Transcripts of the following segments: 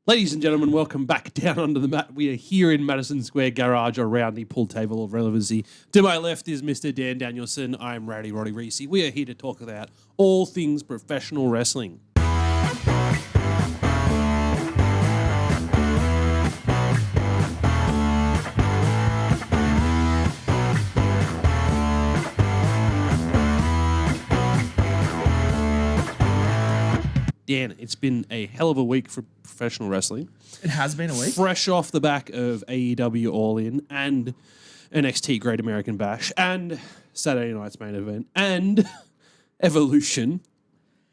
Ladies and gentlemen, welcome back down under the mat. We are here in Madison Square Garage around the pool table of relevancy. To my left is Mr. Dan Danielson. I'm Rowdy Roddy Reece. We are here to talk about all things professional wrestling. Dan, it's been a hell of a week for professional wrestling. It has been a week. Fresh off the back of AEW All In and NXT Great American Bash and Saturday Night's Main Event and Evolution.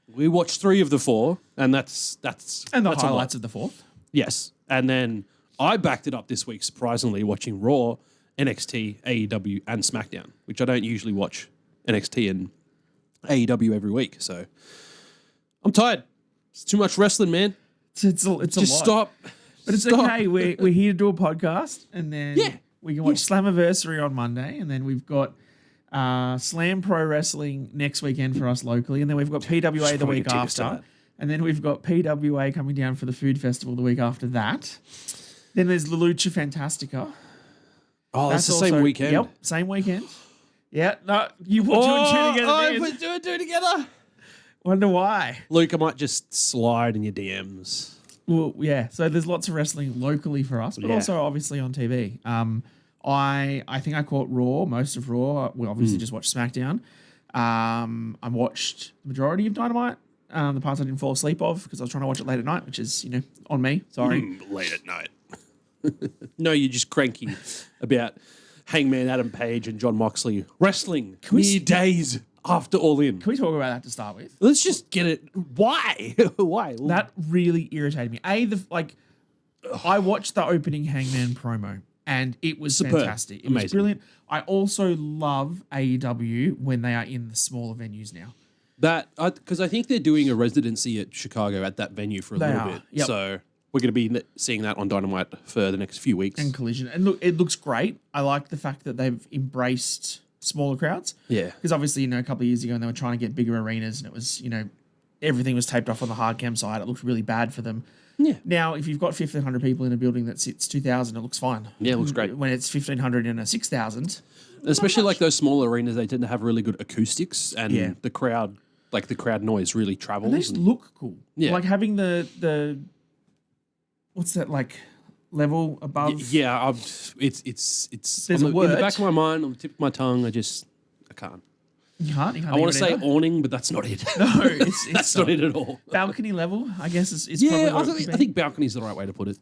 We watched 3 of the 4, and that's And the that's highlights of the 4th. Yes. And then I backed it up this week, surprisingly, watching Raw, NXT, AEW, and SmackDown, which I don't usually watch NXT and AEW every week. So I'm tired. It's too much wrestling, man. It's a Just lot. stop. But it's Stop. okay. We're here to do a podcast, and then we can watch Slammiversary on Monday, and then we've got Slam Pro Wrestling next weekend for us locally, and then we've got PWA the week after, and then we've got PWA coming down for the Food Festival the week after that. Then there's La Lucha Fantastica. Oh, that's the same weekend. Yep, same weekend. Yeah, no, you put 2 and 2 together. I then. put 2 and 2 together. Wonder why. Luke, I might just slide in your DMs. Well, yeah. So there's lots of wrestling locally for us, but also obviously on TV. I think I caught Raw, most of Raw. We obviously just watched SmackDown. I watched the majority of Dynamite. The parts I didn't fall asleep of because I was trying to watch it late at night, which is, on me. Sorry. Late at night. No, you're just cranky about Hangman Adam Page and John Moxley wrestling mere days after All In. Can we talk about that to start with? Let's just get it. Why? Why? That really irritated me. I watched the opening Hangman promo and it was Superb. fantastic. It Amazing. was brilliant. I also love AEW when they are in the smaller venues now. Because I think they're doing a residency at Chicago at that venue for a little bit. Yep. So we're going to be seeing that on Dynamite for the next few weeks. And Collision. And look, it looks great. I like the fact that they've embraced smaller crowds. Yeah. Because obviously, a couple of years ago, they were trying to get bigger arenas and it was, everything was taped off on the hard cam side. It looked really bad for them. Yeah. Now, if you've got 1,500 people in a building that sits 2,000, it looks fine. Yeah, it looks great. When it's 1,500 in a 6,000. Especially like those small arenas, they tend to have really good acoustics and Yeah. the crowd noise really travels. And they just look cool. Yeah. Like having the what's that, level above? Yeah, it's There's in a word. the back of my mind, on the tip of my tongue. I can't. You can't I want to think say of it either? awning, but that's not it. No, it's That's not it at all. balcony level, I guess is Yeah, probably what it could I be. think balcony is the right way to put it.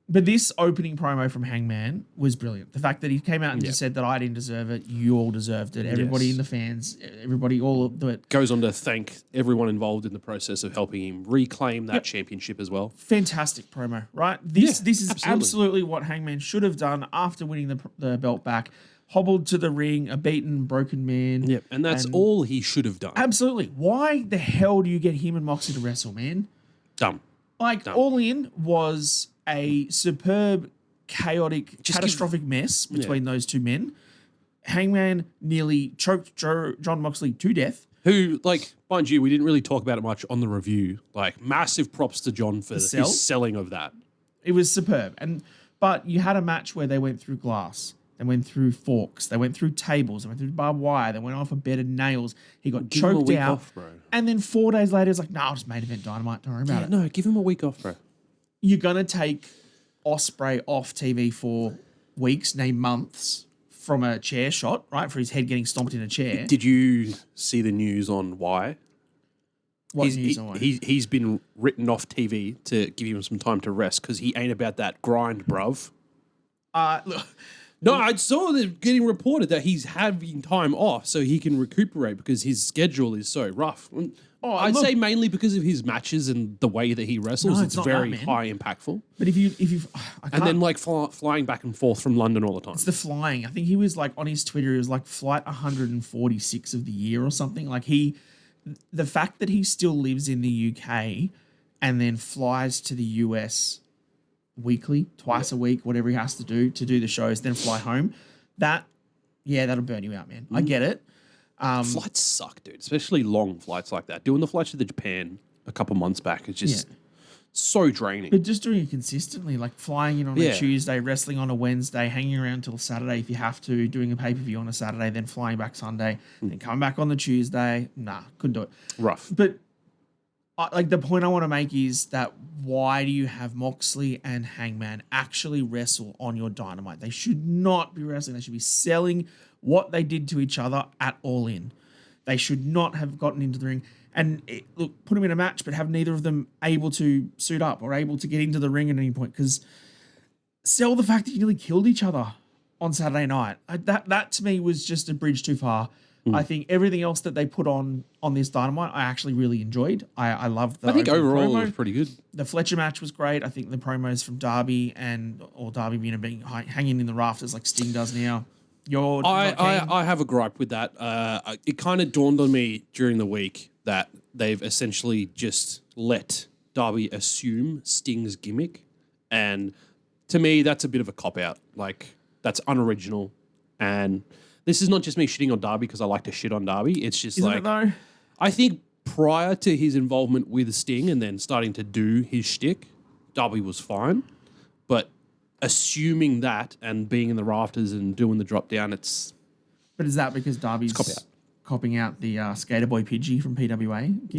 But this opening promo from Hangman was brilliant. The fact that he came out and just said that I didn't deserve it, you all deserved it. Everybody in the fans, everybody, all of it. Goes on to thank everyone involved in the process of helping him reclaim that championship as well. Fantastic promo, right? This is absolutely. absolutely what Hangman should have done after winning the belt back. Hobbled to the ring, a beaten, broken man. Yep, and that's all he should have done. Absolutely. Why the hell do you get him and Moxie to wrestle, man? Dumb. All In was a superb, chaotic, catastrophic mess between those two men. Hangman nearly choked John Moxley to death. Who, mind you, we didn't really talk about it much on the review. Massive props to John for his selling of that. It was superb. But you had a match where they went through glass. They went through forks. They went through tables. They went through barbed wire. They went off a bed of nails. He got Give him a choked week out. off, bro. And then 4 days later, it's like, no, I'll just main event Dynamite. Don't worry about it. No, give him a week off, bro. You're going to take Ospreay off TV for weeks, nay months, from a chair shot, right? For his head getting stomped in a chair. Did you see the news on why? He's been written off TV to give him some time to rest because he ain't about that grind, bruv. Look, No, I saw that getting reported that he's having time off so he can recuperate because his schedule is so rough. I'd say mainly because of his matches and the way that he wrestles. No, it's not very that, man. high impactful. but if you, And then flying back and forth from London all the time. it's the flying. I think he was on his Twitter, he was flight 146 of the year or something. The fact that he still lives in the UK and then flies to the US weekly, twice a week, whatever he has to do the shows, then fly home. That'll burn you out, man. I get it. Flights suck, dude. Especially long flights like that. Doing the flights to Japan a couple months back is just so draining. But just doing it consistently, like flying in on Yeah. a Tuesday, wrestling on a Wednesday, hanging around till Saturday if you have to, doing a pay-per-view on a Saturday, then flying back Sunday, then coming back on the Tuesday. Nah, couldn't do it. Rough. But like the point I want to make is that why do you have Moxley and Hangman actually wrestle on your Dynamite? They should not be wrestling. They should be selling what they did to each other at All In. They should not have gotten into the ring. And look, put them in a match, but have neither of them able to suit up or able to get into the ring at any point. Because sell the fact that you nearly killed each other on Saturday night. That to me was just a bridge too far. I think everything else that they put on this Dynamite, I actually really enjoyed. I loved the. I think overall promo. it was pretty good. The Fletcher match was great. I think the promos from Darby or Darby being hanging in the rafters like Sting does now. I have a gripe with that. It kind of dawned on me during the week that they've essentially just let Darby assume Sting's gimmick. And to me, that's a bit of a cop-out. Like, that's unoriginal. And this is not just me shitting on Darby because I like to shit on Darby. It's just Isn't like, it though? I think prior to his involvement with Sting and then starting to do his shtick, Darby was fine. But assuming that and being in the rafters and doing the drop down, it's... But is that because Darby's copying out the Skater Boy Pidgey from PWA?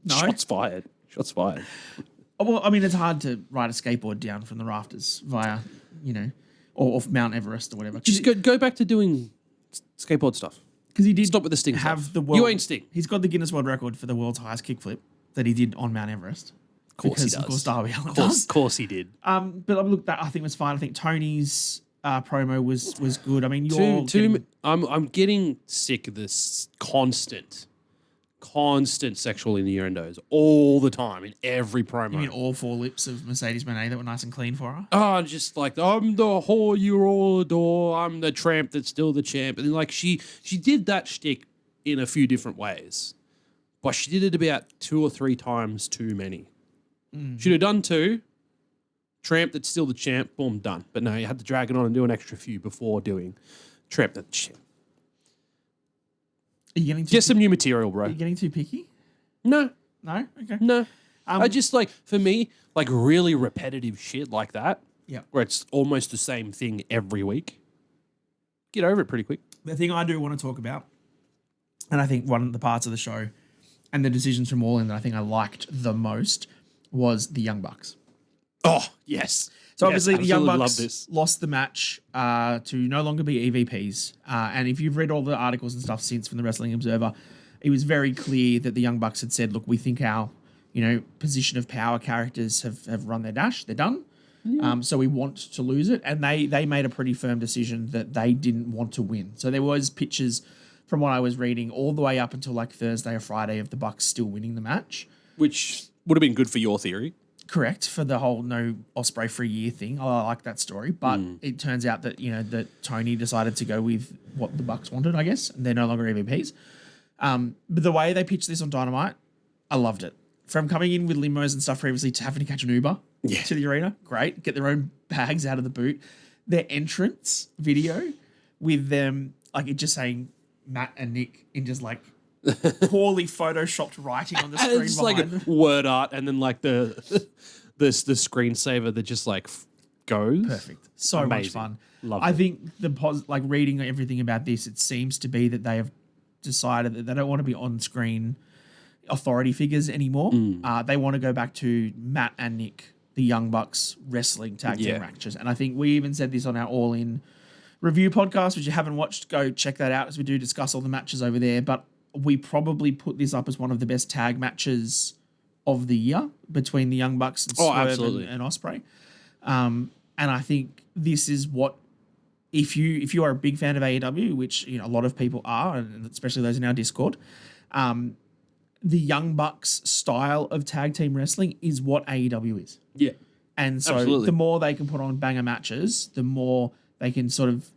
No? Shots fired. Shots fired. Well, I mean, it's hard to ride a skateboard down from the rafters via, or off Mount Everest or whatever. Just go back to doing skateboard stuff. Because he did Stop with the Sting have stuff. the world. You ain't Sting. He's got the Guinness World Record for the world's highest kickflip that he did on Mount Everest. Of course he does. Of course, Darby Allin does. Of course he did. But look, that I think was fine. I think Tony's promo was good. I mean, I'm getting sick of this constant sexual innuendos all the time in every promo. You mean all four lips of Mercedes Moné that were nice and clean for her? Oh, just like, I'm the whore you all adore. I'm the tramp that's still the champ. And like she did that shtick in a few different ways, but she did it about 2 or 3 times too many. Should have done 2. Tramp that's still the champ. Boom, done. But no, you had to drag it on and do an extra few before doing tramp that's the champ. Are you getting Get some new material, bro. Are you getting too picky? No. No? Okay. No. I just like, for me, like really repetitive shit like that, where it's almost the same thing every week, get over it pretty quick. The thing I do want to talk about, and I think one of the parts of the show and the decisions from All In that I think I liked the most was the Young Bucks. Oh, yes. So obviously the Young love Bucks this. lost the match to no longer be EVPs. And if you've read all the articles and stuff since from the Wrestling Observer, it was very clear that the Young Bucks had said, look, we think our, position of power characters have run their dash. They're done. Yeah. So we want to lose it. And they made a pretty firm decision that they didn't want to win. So there was pictures from what I was reading all the way up until like Thursday or Friday of the Bucks still winning the match. Which would have been good for your theory. Correct, for the whole no Ospreay for a year thing. I like that story, but it turns out that that Tony decided to go with what the Bucks wanted, I guess, and they're no longer EVPs. But the way they pitched this on Dynamite, I loved it. From coming in with limos and stuff previously to having to catch an Uber to the arena, great. Get their own bags out of the boot. Their entrance video with them, like it just saying Matt and Nick in just like poorly photoshopped writing on the screen it's behind like them. word art and then like the screensaver that just like goes. Perfect. So Amazing. much fun. Love I it. think like reading everything about this, it seems to be that they have decided that they don't want to be on-screen authority figures anymore. They want to go back to Matt and Nick, the Young Bucks wrestling tag team matches. And I think we even said this on our All In review podcast, which you haven't watched, go check that out as we do discuss all the matches over there. But we probably put this up as one of the best tag matches of the year between the Young Bucks and Swerve and Ospreay. And I think this is what, if you are a big fan of AEW, which a lot of people are, and especially those in our Discord, the Young Bucks style of tag team wrestling is what AEW is. Yeah. And so Absolutely. the more they can put on banger matches, the more they can sort of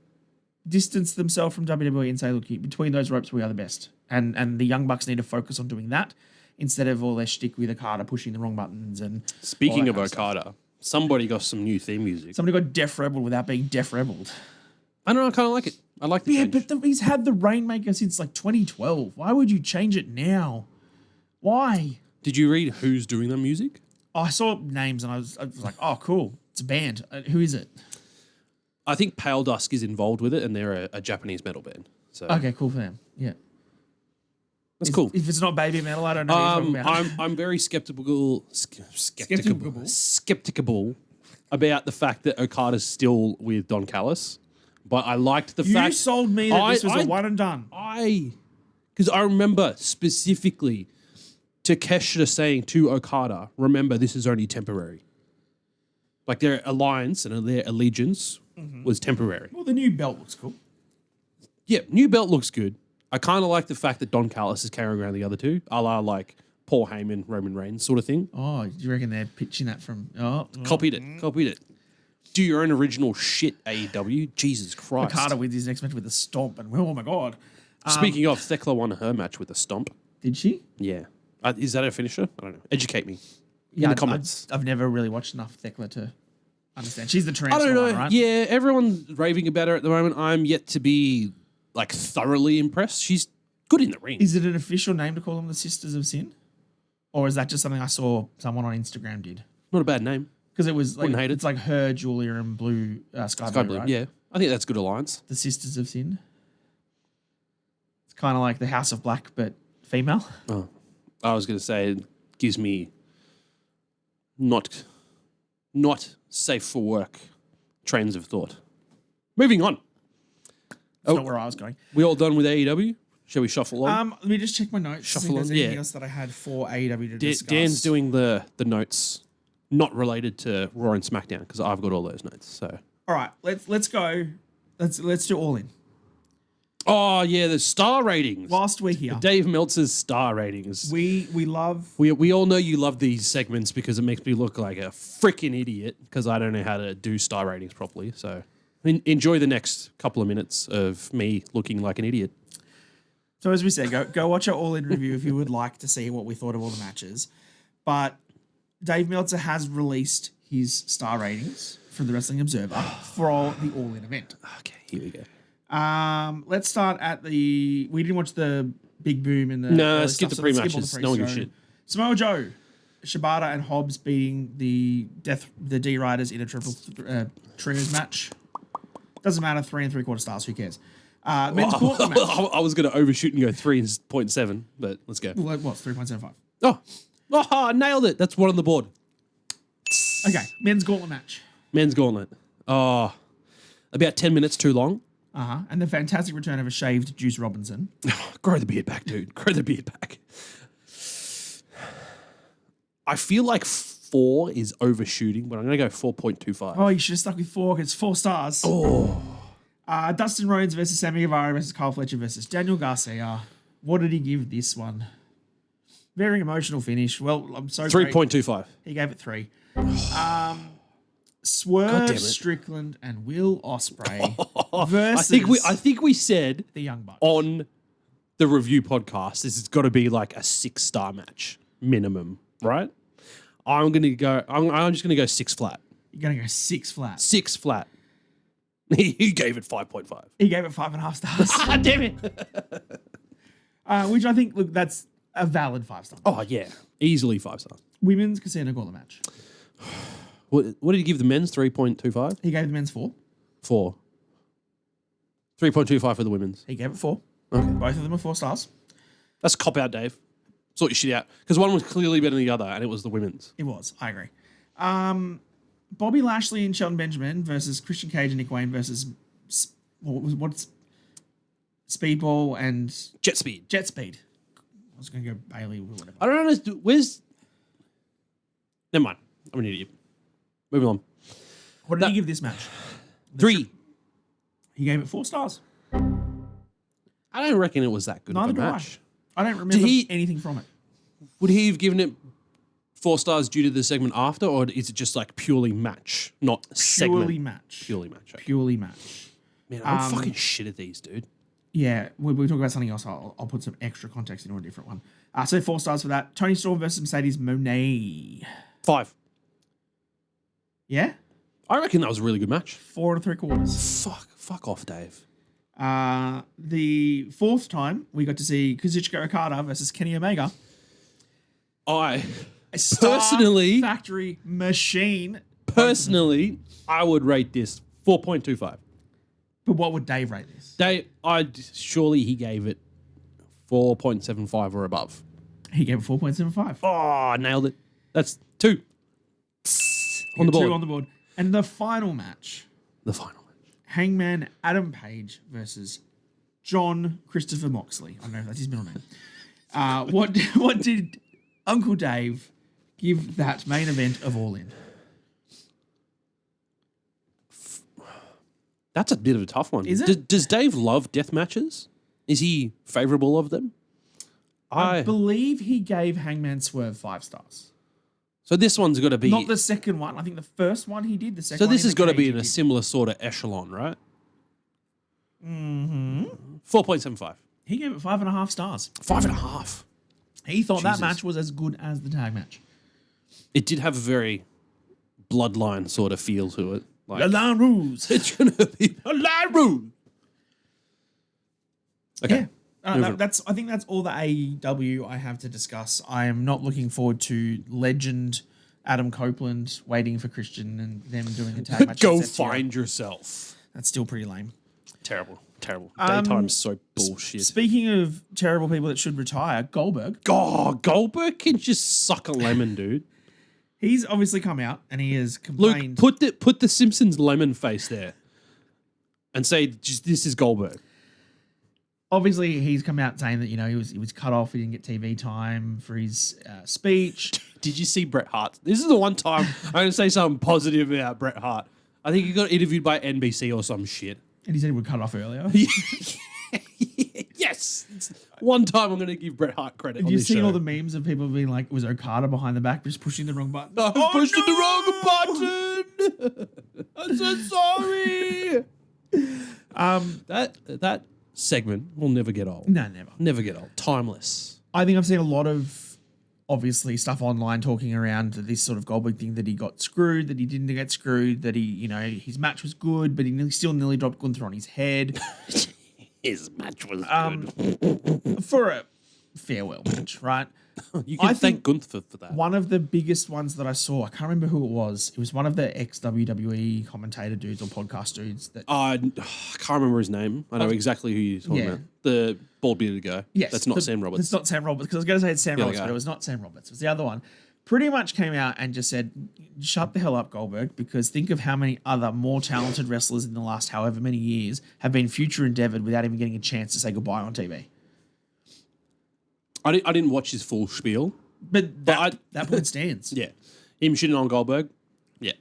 distance themselves from WWE and say, look, between those ropes, we are the best. And the Young Bucks need to focus on doing that instead of all their shtick with Okada pushing the wrong buttons. And speaking of Okada, somebody got some new theme music. Somebody got Def Rebel without being Def Rebelled. I don't know. I kind of like it. I like the change. But he's had the Rainmaker since like 2012. Why would you change it now? Why? Did you read who's doing the music? Oh, I saw names and I was like, oh, cool. It's a band. Who is it? I think Pale Dusk is involved with it, and they're a Japanese metal band. So Okay, cool for them. Yeah. that's cool. If it's not baby metal, I don't know what you're talking about. I'm very skeptical about the fact that Okada's still with Don Callis, but I liked the fact You sold me that this was a one and done. Because I remember specifically Takeshita saying to Okada, remember, this is only temporary. Like their alliance and their allegiance was temporary. Well, the new belt looks cool. Yeah, new belt looks good. I kind of like the fact that Don Callis is carrying around the other two, a la like Paul Heyman, Roman Reigns sort of thing. Oh, do you reckon they're pitching that from... Copied it. Do your own original shit, AEW. Jesus Christ. Okada with his next match with a stomp, and oh my God. Speaking of, Thekla won her match with a stomp. Did she? Yeah. Is that a finisher? I don't know. Educate me. In the comments. I've never really watched enough Thekla to understand. She's the I transfer don't know. one, right? Yeah, everyone's raving about her at the moment. I'm yet to be like thoroughly impressed. She's good in the ring. Is it an official name to call them the Sisters of Sin? Or is that just something I saw someone on Instagram did? Not a bad name. Because it was like, Wouldn't hate it. it's like her, Julia, and Blue, Sky Blue, right? Yeah. I think that's good alliance. The Sisters of Sin. It's kind of like the House of Black, but female. Oh, I was going to say it gives me not safe for work trains of thought. Moving on. That's not where I was going. We all done with AEW? Shall we shuffle on? Let me just check my notes. Shuffle See if there's on, anything yeah. else that I had for AEW to discuss. Dan's doing the notes not related to Raw and SmackDown because I've got all those notes. So All right, let's go. Let's do All In. oh yeah, the star ratings. Whilst we're here, Dave Meltzer's star ratings. we love. We all know you love these segments because it makes me look like a freaking idiot because I don't know how to do star ratings properly. So enjoy the next couple of minutes of me looking like an idiot. So as we said, go watch our All In review if you would like to see what we thought of all the matches. But Dave Meltzer has released his star ratings from the Wrestling Observer for all the All In event. Okay, here we go. Let's start at the. We didn't watch the Big Boom and the. No, early skip stuff, the so let's pre-matches. skip all the No one gives pre-show. shit. Samoa Joe, Shibata, and Hobbs beating the D Riders in a trios match. Doesn't matter. 3 3/4 stars. Who cares? Men's gauntlet match. I was going to overshoot and go 3.7, but let's go. Well, what's 3.75? Oh, I nailed it. That's one on the board. Okay, men's gauntlet match. Men's gauntlet. Oh, about 10 minutes too long. And the fantastic return of a shaved Juice Robinson. Grow the beard back, dude. Grow the beard back. I feel like 4 is overshooting, but I'm going to go 4.25. Oh, you should have stuck with 4 because it's 4 stars. Oh. Dustin Rhodes versus Sammy Guevara versus Kyle Fletcher versus Daniel Garcia. What did he give this one? Very emotional finish. Well, I'm so 3.25. He gave it 3. God damn Swerve it. Strickland and Will Ospreay versus I think we said the Young Bucks. on the review podcast this has got to be like a 6-star match minimum, right? I'm just gonna go 6 flat. You're going to go 6 flat. 6 flat. He gave it 5.5. He gave it 5.5 stars. Ah, damn it. Which I think, look, that's a valid 5 star. Oh yeah, easily 5 stars. Women's Casino Gauntlet match. What did he give the men's? 3.25? He gave the men's 4. 4. 3.25 for the women's. He gave it 4. Okay. Both of them are 4 stars. That's a cop out, Dave. Sort your shit out. Because one was clearly better than the other, and it was the women's. It was. I agree. Bobby Lashley and Shelton Benjamin versus Christian Cage and Nick Wayne versus what's Speedball and Jet Speed. Jet Speed. I was going to go Bailey or whatever. I don't know. Where's... Never mind. I'm an idiot. Moving on. What did he give this match? 3. He gave it 4 stars. I don't reckon it was that good Neither of a do I. match. I don't remember anything from it. Would he have given it 4 stars due to the segment after, or is it just like purely match, not segment? Purely match. Purely match. Okay. Purely match. Man, I'm fucking shit at these, dude. Yeah, we'll talk about something else. I'll put some extra context into a different one. So 4 stars for that. Toni Storm versus Mercedes Moné. 5. Yeah? I reckon that was a really good match. 4 3/4. Fuck off, Dave. The 4th time we got to see Kazuchika Okada versus Kenny Omega. I A Star personally, Factory machine. I would rate this 4.25. But what would Dave rate this? Surely he gave it 4.75 or above. He gave it 4.75. Oh, nailed it. That's 2 on the board. 2 on the board. And the final match. Hangman Adam Page versus John Christopher Moxley. I don't know if that's his middle name. What did Uncle Dave give that main event of All In? That's a bit of a tough one. Is it? Does Dave love death matches? Is he favorable of them? I believe he gave Hangman Swerve 5 stars. So this one's got to be... Not the second one. I think the first one he did. The second So one this has got to be in he a did. similar sort of echelon, right? Mm-hmm. 4.75. He gave it 5.5 stars. 5.5. He thought that Jesus. match was as good as the tag match. It did have a very bloodline sort of feel to it. Like, The Line Rules. it's going to be a line rule. Okay. Yeah. I think that's all the AEW I have to discuss. I am not looking forward to legend Adam Copeland waiting for Christian and them doing a tag match. Go at Seth find yourself. That's still pretty lame. Terrible. Daytime's so bullshit. Speaking of terrible people that should retire, Goldberg. Goldberg can just suck a lemon, dude. He's obviously come out and he has Luke, complained. put the Simpsons lemon face there and say, just, this is Goldberg. Obviously, he's come out saying that, you know, he was cut off. He didn't get TV time for his speech. Did you see Bret Hart? This is the one time I'm going to say something positive about Bret Hart. I think he got interviewed by NBC or some shit. And he said he would cut off earlier. Yes. It's one time I'm going to give Bret Hart credit. Have you seen all the memes of people being like, was Okada behind the back just pushing the wrong button? I pushed the wrong button. I'm so sorry. That segment will never get old. No, never. Never get old. Timeless. I think I've seen a lot of, obviously, stuff online talking around this sort of Goldberg thing, that he got screwed, that he didn't get screwed, that he, you know, his match was good, but he still nearly dropped Gunther on his head. His match was good. For a farewell match, right? You can I thank think Gunther for that. One of the biggest ones that I saw, I can't remember who it was. It was one of the ex-WWE commentator dudes or podcast dudes. That I can't remember his name. I know exactly who you're talking about. The bald-bearded guy. Yes. That's not Sam Roberts. It's not Sam Roberts, because I was going to say it's Sam The other Roberts, guy. but it was not Sam Roberts. It was the other one. Pretty much came out and just said, shut the hell up, Goldberg, because think of how many other more talented wrestlers in the last however many years have been future endeavored without even getting a chance to say goodbye on TV. I didn't watch his full spiel. But that point stands. Yeah. Him shitting on Goldberg. Yeah.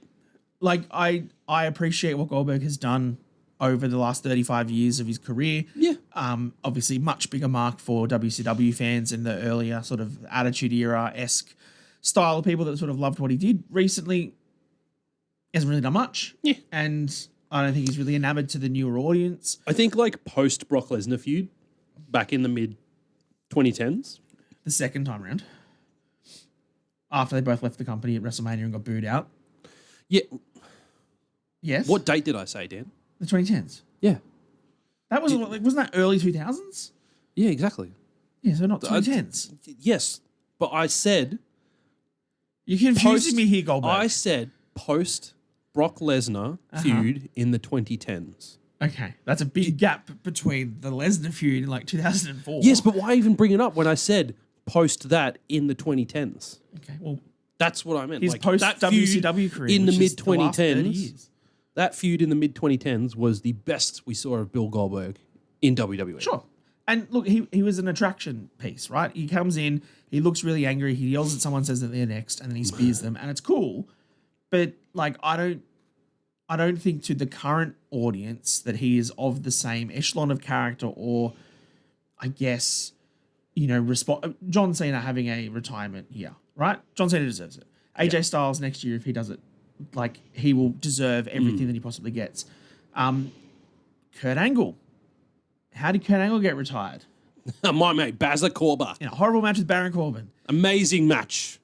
Like, I appreciate what Goldberg has done over the last 35 years of his career. Yeah. Obviously, much bigger mark for WCW fans in the earlier sort of Attitude Era-esque style of people that sort of loved what he did. Recently, he hasn't really done much. Yeah. And I don't think he's really enamored to the newer audience. I think like post Brock Lesnar feud back in the mid 2010s. The second time around, after they both left the company at WrestleMania and got booed out. Yeah. Yes. What date did I say, Dan? The 2010s. Yeah. That was, wasn't that early 2000s? Yeah, exactly. Yeah, so not 2010s. Yes. But I said... You're confusing me here, Goldberg. I said post Brock Lesnar feud in the 2010s. Okay, that's a big gap between the Lesnar feud in like 2004. Yes, but why even bring it up when I said post that in the 2010s? Okay, well, that's what I meant. his like, post that feud WCW career in the which mid is the last 30 2010s. years. That feud in the mid 2010s was the best we saw of Bill Goldberg in WWE. Sure. And look, he was an attraction piece, right? He comes in, he looks really angry, he yells at someone, says that they're next, and then he spears them, and it's cool. But like, I don't think to the current audience that he is of the same echelon of character, or I guess, you know, John Cena having a retirement year, right? John Cena deserves it. AJ Styles next year, if he does it, like, he will deserve everything that he possibly gets. Kurt Angle. How did Kurt Angle get retired? My mate, Bazza Corba. In a horrible match with Baron Corbin. Amazing match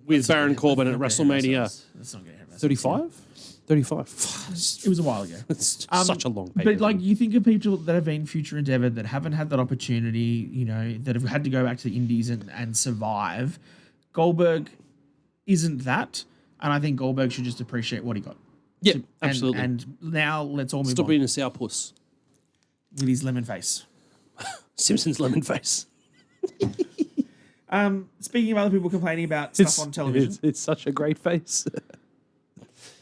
with Baron Corbin at WrestleMania Let's not get ahead of ourselves. 35? 35. It was a while ago. It's such a long But like, you think of people that have been future endeavored that haven't had that opportunity, you know, that have had to go back to the indies and survive. Goldberg isn't that, and I think Goldberg should just appreciate what he got. Yeah, absolutely. And now let's all move Stop on being a sourpuss. with his lemon face. Simpsons lemon face. Speaking of other people complaining about stuff on television, It's such a great face.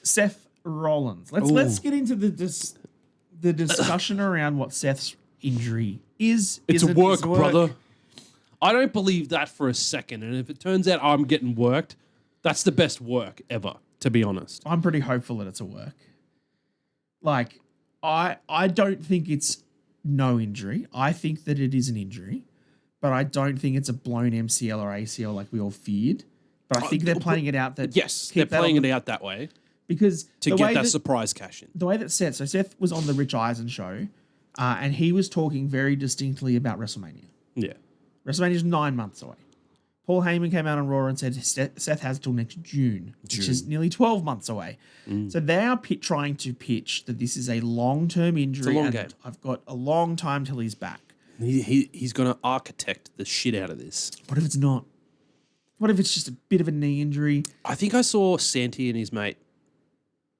Seth Rollins. Let's get into the discussion around what Seth's injury is. It's a isn't, work, is brother. I don't believe that for a second. And if it turns out I'm getting worked, that's the best work ever, to be honest. I'm pretty hopeful that it's a work. Like, I don't think it's no injury. I think that it is an injury, but I don't think it's a blown MCL or ACL like we all feared. But I think they're playing it out that Yes, they're playing it out that way because to get that surprise cash in. The way that Seth was on the Rich Eisen show, and he was talking very distinctly about WrestleMania. Yeah. WrestleMania is 9 months away. Paul Heyman came out on Raw and said Seth has till next June, which is nearly 12 months away. So they are trying to pitch that this is a long-term injury. It's a long and game. I've got a long time till he's back. He's going to architect the shit out of this. What if it's not? What if it's just a bit of a knee injury? I think I saw Santi and his mate,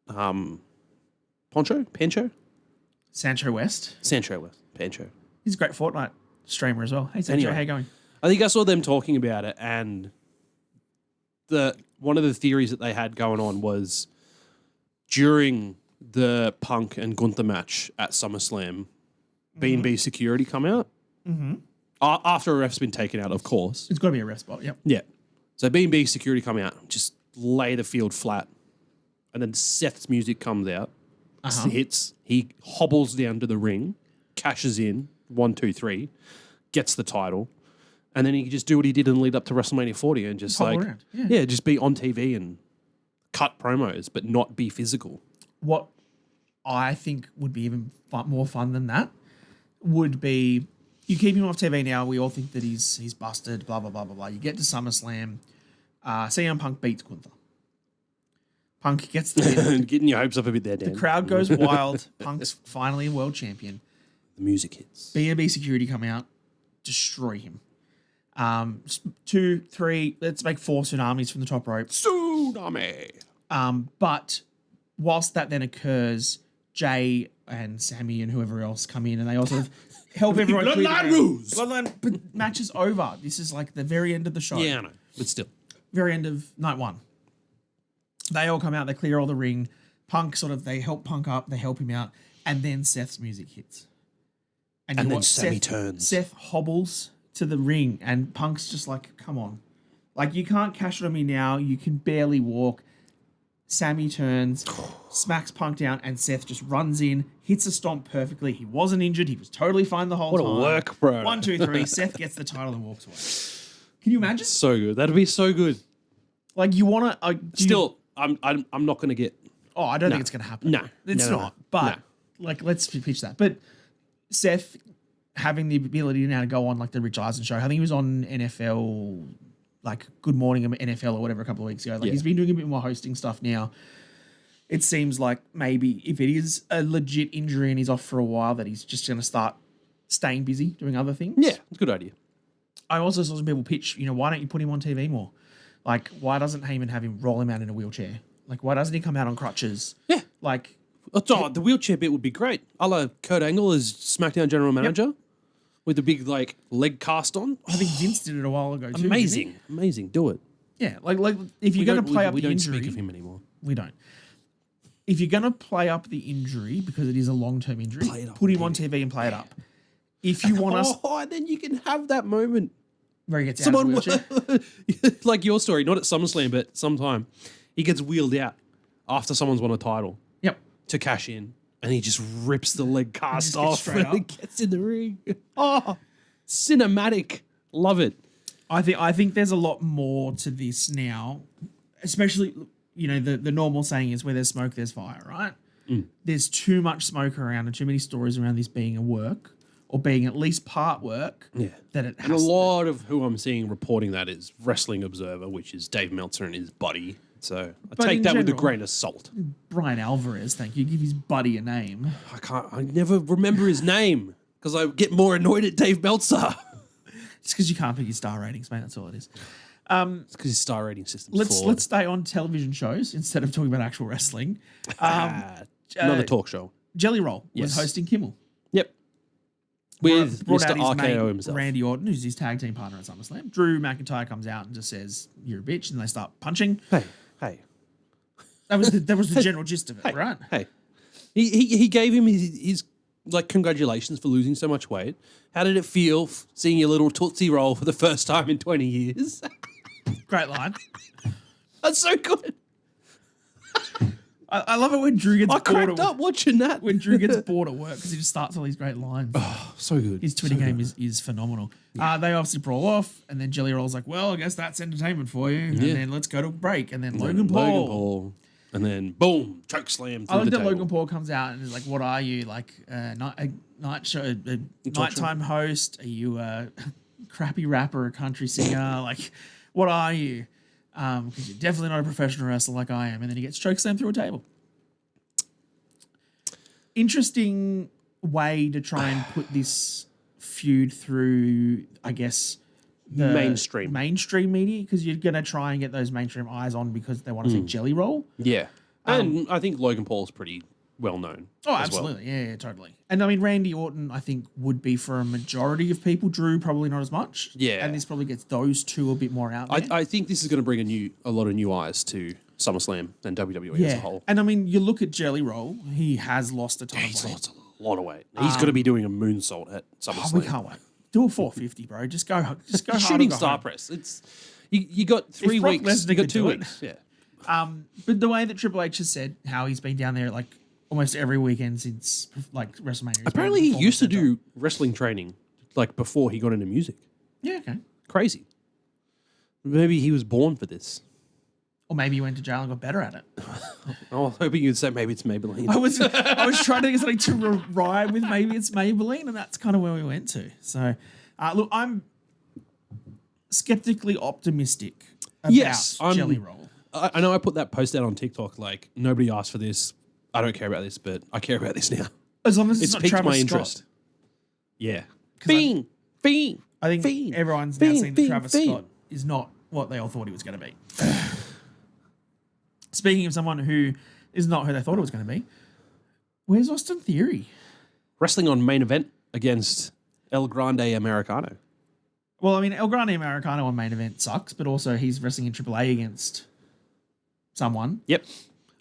Pancho? Sancho West. Pancho. He's a great Fortnite streamer as well. Hey, Sancho, Anyway. how you going? I think I saw them talking about it, and one of the theories that they had going on was during the Punk and Gunther match at SummerSlam, B&B security come out. After a ref's been taken out, of course. It's got to be a ref spot, yep. Yeah. So B&B security come out, just lay the field flat. And then Seth's music comes out, hits, he hobbles down to the ring, cashes in, 1, 2, 3, gets the title. And then he can just do what he did in the lead up to WrestleMania 40 and just hobble like, around, yeah. just be on TV and cut promos, but not be physical. What I think would be even more fun than that would be you keep him off TV now. We all think that he's busted, blah, blah, blah, blah, blah. You get to SummerSlam. CM Punk beats Gunther. Punk gets the win. Getting your hopes up a bit there, Dan. The crowd goes wild. Punk's finally a world champion. The music hits. B&B security come out, destroy him. 2, 3, let's make 4 tsunamis from the top rope. Tsunami. But whilst that then occurs, Jay and Sammy and whoever else come in and they also help everyone clear the Bloodline ground. rules. Bloodline, but match is over. This is like the very end of the show. Yeah, I know, but still. Very end of night 1. They all come out, they clear all the ring. Punk they help Punk up, they help him out, and then Seth's music hits. And then Sammy turns. Seth hobbles to the ring, and Punk's just like, come on. Like, you can't cash it on me now. You can barely walk. Sammy turns, smacks Punk down, and Seth just runs in, hits a stomp perfectly. He wasn't injured. He was totally fine the whole time. What a work, bro. 1, 2, 3. Seth gets the title and walks away. Can you imagine? So good. That'd be so good. Like, you want to... Still, I'm not going to get... Oh, I don't think it's going to happen. No. It's No. not. But, like, let's pitch that. But Seth having the ability now to go on, like, the Rich Eisen show. I think he was on NFL, like, Good Morning NFL or whatever a couple of weeks ago. Like, he's been doing a bit more hosting stuff now. It seems like maybe if it is a legit injury and he's off for a while, that he's just going to start staying busy doing other things. Yeah, it's a good idea. I also saw some people pitch, why don't you put him on TV more? Like, why doesn't Heyman have him roll him out in a wheelchair? Like, why doesn't he come out on crutches? Yeah. Like... Oh, the wheelchair bit would be great. A la Kurt Angle as SmackDown General Manager with the big, like, leg cast on. I think Vince did it a while ago, too. Amazing. Amazing. Do it. Yeah, like if you're going to play up the injury... We don't speak of him anymore. We don't. If you're going to play up the injury, because it is a long-term injury, Play it up put on him on TV and play it up. If you want us... Oh, and then you can have that moment. Where he gets out of the wheelchair. Like your story, not at SummerSlam, but sometime. He gets wheeled out after someone's won a title Yep. to cash in, and he just rips the leg cast just gets off straight and up. gets in the ring. Oh, cinematic. Love it. I think there's a lot more to this now, especially, the normal saying is where there's smoke, there's fire, right? There's too much smoke around and too many stories around this being a work or being at least part work. Yeah. That it has And a lot of who I'm seeing reporting that is Wrestling Observer, which is Dave Meltzer and his buddy. So I take in that with a general- grain of salt. Brian Alvarez, thank you. Give his buddy a name. I never remember his name because I get more annoyed at Dave Meltzer. It's because you can't pick your star ratings, mate. That's all it is. It's because his star rating system's Let's flawed. stay on television shows instead of talking about actual wrestling. Another talk show. Jelly Roll was Yes. hosting Kimmel. Yep. With Brought Mr. out his RKO mate, himself. Randy Orton, who's his tag team partner at SummerSlam. Drew McIntyre comes out and just says, "You're a bitch," and they start punching. Hey. That was the general gist of it, right? Hey. He gave him his like congratulations for losing so much weight. How did it feel seeing your little Tootsie Roll for the first time in 20 years? Great line. That's so good. I love it when Drew gets I bored. cracked up watching that. When Drew gets bored at work because he just starts all these great lines. So good. His Twitter game is phenomenal. They obviously brawl off, and then Jelly Roll's like, "Well, I guess that's entertainment for you." And then let's go to break, and then Logan Paul. And then boom, choke slam. I like that table. Logan Paul comes out and is like, "What are you, like a nighttime host? Are you a crappy rapper, a country singer? Like, what are you? Because you're definitely not a professional wrestler like I am." And then he gets choke slammed through a table. Interesting way to try and put this feud through, I guess, the mainstream media, because you're going to try and get those mainstream eyes on because they want to see Jelly Roll. Yeah. And I think Logan Paul's pretty well known. Oh, absolutely. Well. Yeah, totally. And I mean, Randy Orton, I think, would be for a majority of people. Drew, probably not as much. Yeah. And this probably gets those two a bit more out there. I think this is going to bring a lot of new eyes to SummerSlam and WWE as a whole. And I mean, you look at Jelly Roll, he has lost a ton of weight. He's lost a lot of weight. He's going to be doing a moonsault at SummerSlam. We can't wait. Do a 450, bro. Just go hard. Shooting star press. It's you got 3 weeks. You got 2 weeks. Yeah. But the way that Triple H has said how he's been down there like almost every weekend since like WrestleMania. Apparently, he used to do wrestling training like before he got into music. Yeah. Okay. Crazy. Maybe he was born for this. Or maybe he went to jail and got better at it. I was hoping you'd say maybe it's Maybelline. I was trying to get something to rhyme with maybe it's Maybelline, and that's kind of where we went to. So, look, I'm skeptically optimistic about Jelly Roll. I know I put that post out on TikTok, like, nobody asked for this. I don't care about this, but I care about this now. As long as it's not piqued Travis my Scott. interest. Yeah. Fiend. I think everyone's now saying that Travis Scott is not what they all thought he was going to be. Speaking of someone who is not who they thought it was going to be, where's Austin Theory? Wrestling on main event against El Grande Americano. Well, I mean, El Grande Americano on main event sucks, but also he's wrestling in AAA against someone. Yep.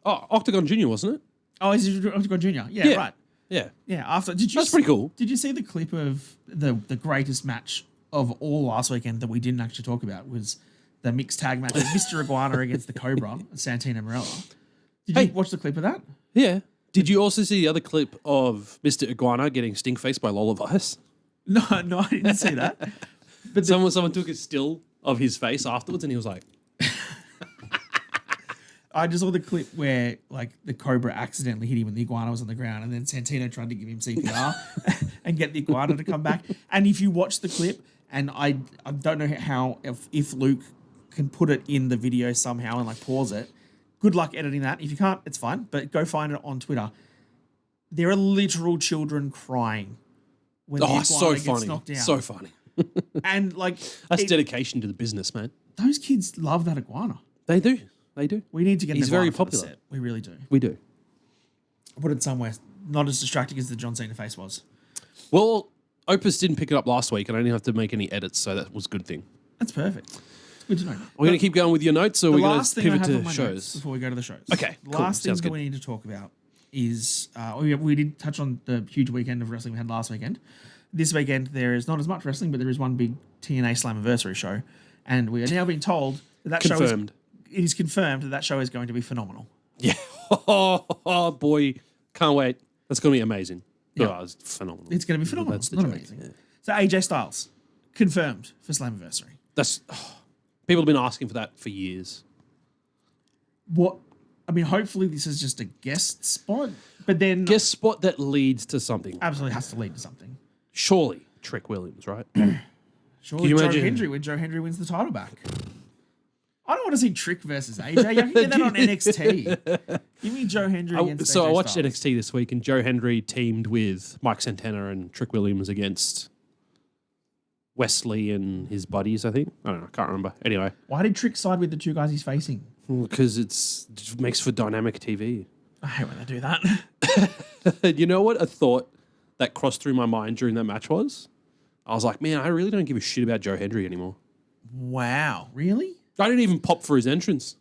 Oh, Octagon Jr., wasn't it? Oh, he's Octagon Jr. Yeah, right. Yeah. Yeah. That's pretty cool. Did you see the clip of the greatest match of all last weekend that we didn't actually talk about was the mixed tag match of Mr. Iguana against the Cobra, Santino Marella. Did you watch the clip of that? Yeah. Did you also see the other clip of Mr. Iguana getting stink faced by Lola Vice? No, I didn't see that. But someone took a still of his face afterwards, and he was like, I just saw the clip where like the Cobra accidentally hit him when the Iguana was on the ground, and then Santino tried to give him CPR and get the Iguana to come back. And if you watch the clip, and I don't know how if Luke can put it in the video somehow and like pause it. Good luck editing that. If you can't, it's fine. But go find it on Twitter. There are literal children crying when the iguana gets knocked down. So funny. And like that's dedication to the business, man. Those kids love that iguana. They do. We need to get. He's very popular. Set. We really do. We do. Put it somewhere not as distracting as the John Cena face was. Well, Opus didn't pick it up last week, and I didn't have to make any edits, so that was a good thing. That's perfect. Good to know. We're going to keep going with your notes, or we're going to pivot to shows? Before we go to the shows. Okay, cool. Last thing that we need to talk about is we did touch on the huge weekend of wrestling we had last weekend. This weekend, there is not as much wrestling, but there is one big TNA Slammiversary show. And we are now being told that show is confirmed that show is going to be phenomenal. Yeah. Oh, boy. Can't wait. That's going to be amazing. Yeah. Oh, it's phenomenal. It's going to be phenomenal. That's the not joke. amazing. Yeah. So AJ Styles, confirmed for Slammiversary. People have been asking for that for years. Hopefully this is just a guest spot, but then... Guest spot that leads to something. Absolutely has to lead to something. Surely Trick Williams, right? Surely Joe Hendry when Joe Hendry wins the title back. I don't want to see Trick versus AJ. You can get that on NXT. Give me Joe Hendry against AJ I watched Styles. NXT this week, and Joe Hendry teamed with Mike Santana and Trick Williams against Wesley and his buddies, I think. I don't know. I can't remember. Anyway. Why did Trick side with the two guys he's facing? Because it just makes for dynamic TV. I hate when they do that. You know what a thought that crossed through my mind during that match was? I was like, man, I really don't give a shit about Joe Hendry anymore. Wow. Really? I didn't even pop for his entrance.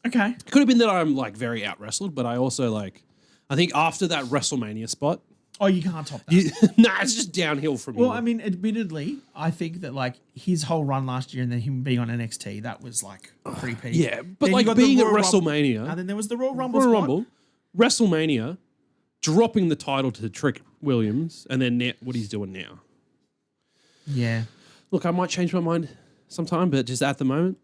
Okay. It could have been that I'm like very out wrestled, but I also like, I think after that WrestleMania spot. Oh, you can't top that. Nah, it's just downhill from here. Well, I mean, admittedly, I think that like his whole run last year and then him being on NXT, that was like pretty peak. Yeah, but Then you like got the being at Royal WrestleMania. Rumble, and then there was the Royal Rumble Royal spot. Rumble, WrestleMania, dropping the title to Trick Williams, and then what he's doing now. Yeah. Look, I might change my mind sometime, but just at the moment.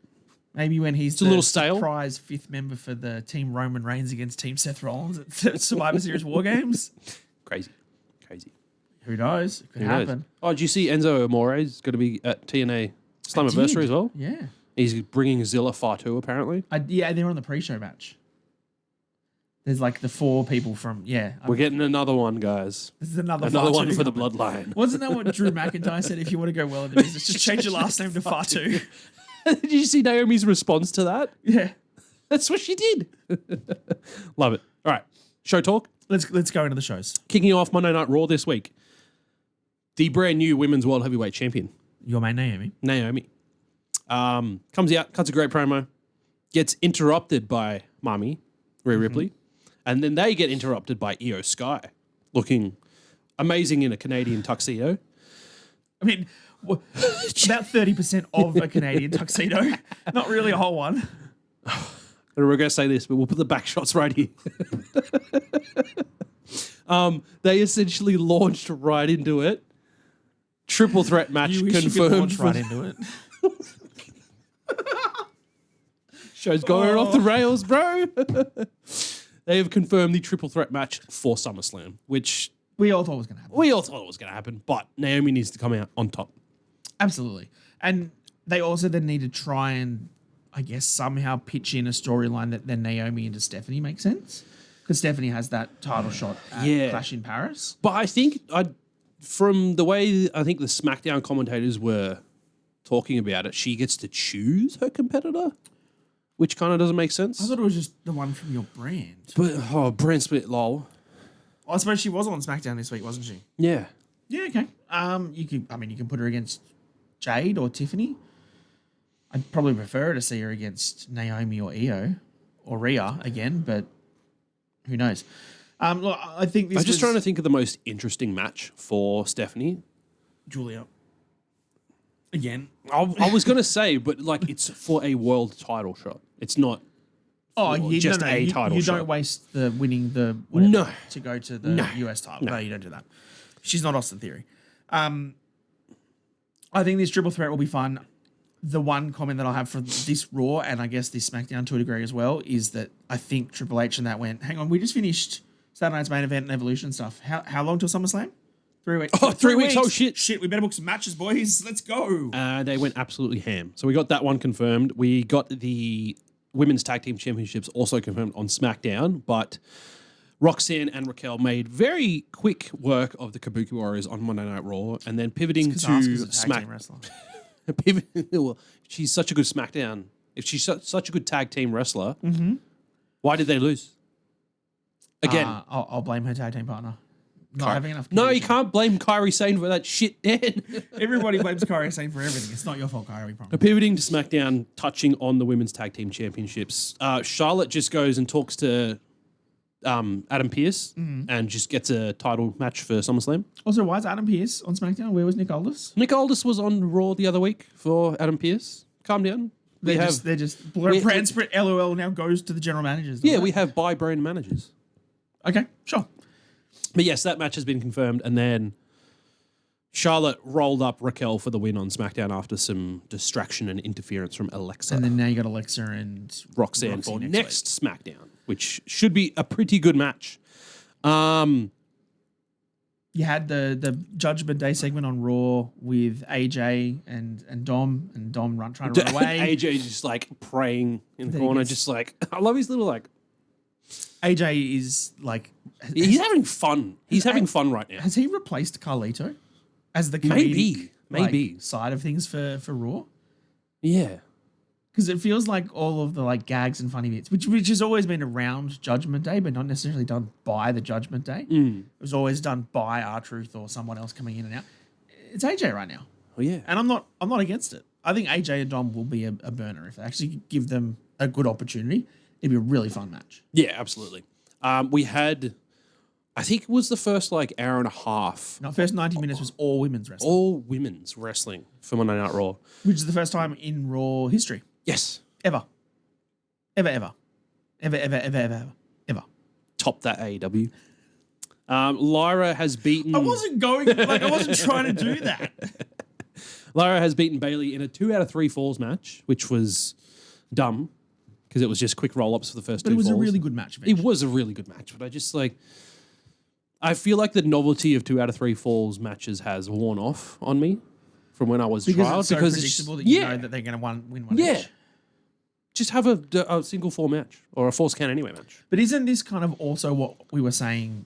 Maybe when he's a little stale. Surprise fifth member for the Team Roman Reigns against Team Seth Rollins at Survivor Series War Games. Crazy. Who knows? It could happen. Oh, did you see Enzo Amore is going to be at TNA Slammiversary as well? Yeah. He's bringing Zilla Fatu, apparently. Yeah, they're on the pre-show match. There's like the 4 people from, We're getting another one, guys. This is another one for the coming. bloodline. Wasn't that what Drew McIntyre said? If you want to go well in the business, just change your last name to Fatu. Did you see Naomi's response to that? Yeah. That's what she did. Love it. All right. Show talk. Let's go into the shows. Kicking off Monday Night Raw this week. The brand new Women's World Heavyweight Champion. Your main Naomi. Comes out, cuts a great promo, gets interrupted by Mami, Rhea Ripley, and then they get interrupted by Io Sky, looking amazing in a Canadian tuxedo. I mean, about 30% of a Canadian tuxedo. Not really a whole one. We're going to say this, but we'll put the back shots right here. They essentially launched right into it. Triple threat match confirmed. Right into it. Show's going off the rails, bro. They have confirmed the triple threat match for SummerSlam, which we all thought was going to happen. We all thought it was going to happen, but Naomi needs to come out on top. Absolutely. And they also then need to try and, I guess, somehow pitch in a storyline that then Naomi into Stephanie makes sense. Because Stephanie has that title shot at Clash in Paris. But I think, from the way I think the SmackDown commentators were talking about it, she gets to choose her competitor, which kind of doesn't make sense. I thought it was just the one from your brand. But, brand split, lol. I suppose she was on SmackDown this week, wasn't she? Yeah. Yeah, okay. You can put her against Jade or Tiffany. I'd probably prefer to see her against Naomi or Io or Rhea again, but who knows? Look, I think this I'm just trying to think of the most interesting match for Stephanie. Julia. Again. I was going to say, but like it's for a world title shot. It's not just a title you shot. You don't waste the winning the to go to the US title. No, you don't do that. She's not Austin Theory. I think this triple threat will be fun. The one comment that I'll have for this Raw and I guess this SmackDown to a degree as well is that I think Triple H and that went, hang on, we just finished Saturday Night's Main Event and Evolution stuff. How long till SummerSlam? 3 weeks. Oh, 3 weeks. Oh, shit. Shit, we better book some matches, boys. Let's go. They went absolutely ham. So we got that one confirmed. We got the Women's Tag Team Championships also confirmed on SmackDown, but Roxanne and Raquel made very quick work of the Kabuki Warriors on Monday Night Raw and then pivoting to SmackDown. Well, she's such a good SmackDown. If she's such a good tag team wrestler, why did they lose? Again, I'll blame her tag team partner. Not having enough. No, you can't blame Kairi Sane for that shit, Dan. Everybody blames Kairi Sane for everything. It's not your fault, Kairi. Pivoting to SmackDown, touching on the Women's Tag Team Championships, Charlotte just goes and talks to Adam Pearce and just gets a title match for SummerSlam. Also, why is Adam Pearce on SmackDown? Where was Nick Aldis? Nick Aldis was on Raw the other week for Adam Pearce. Calm down. They're just brand split. LOL now goes to the general managers. Yeah, we have by brand managers. Okay, sure. But yes, that match has been confirmed. And then Charlotte rolled up Raquel for the win on SmackDown after some distraction and interference from Alexa. And then now you got Alexa and Roxanne for next SmackDown, which should be a pretty good match. You had the Judgment Day segment on Raw with AJ and Dom trying to run away. AJ just like praying in the corner, just like, I love his little like. AJ is like... He's having fun. He's having fun right now. Has he replaced Carlito? as the comedic, maybe. side of things for Raw. Yeah. Because it feels like all of the like gags and funny bits, which has always been around Judgment Day, but not necessarily done by the Judgment Day. It was always done by R-Truth or someone else coming in and out. It's AJ right now. Oh yeah. And I'm not against it. I think AJ and Dom will be a burner if they actually give them a good opportunity. It'd be a really fun match. Yeah, absolutely. We had, I think it was the first like hour and a half. No, first 90 minutes was all women's wrestling. All women's wrestling for Monday Night Raw. Which is the first time in Raw history. Yes. Ever. Ever. Top that AEW. Lyra has beaten... I wasn't trying to do that. Lyra has beaten Bayley in a 2 out of 3 falls match, which was dumb because it was just quick roll-ups for the first 2 falls. But it was a really good match. It was a really good match, but I just like... I feel like the novelty of 2 out of 3 falls matches has worn off on me from when I was a child. It's so predictable that you know that they're going to win one each. Just have a single fall match or a falls count anyway match. But isn't this kind of also what we were saying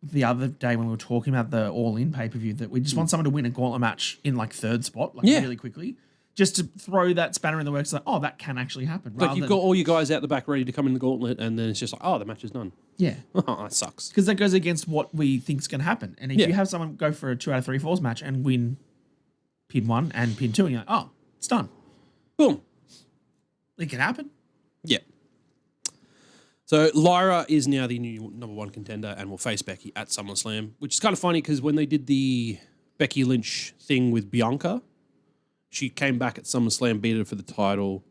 the other day when we were talking about the All-In pay-per-view, that we just want someone to win a gauntlet match in like third spot, like really quickly, just to throw that spanner in the works, like, oh, that can actually happen. Like you've got all your guys out the back ready to come in the gauntlet, and then it's just like, oh, the match is done. Yeah. Oh, that sucks. Because that goes against what we think is going to happen. And if you have someone go for a 2 out of 3 falls match and win pin 1 and pin 2, and you're like, oh, it's done. Boom. It can happen. Yeah. So Lyra is now the new number 1 contender and will face Becky at SummerSlam, which is kind of funny because when they did the Becky Lynch thing with Bianca, she came back at SummerSlam, beat her for the title.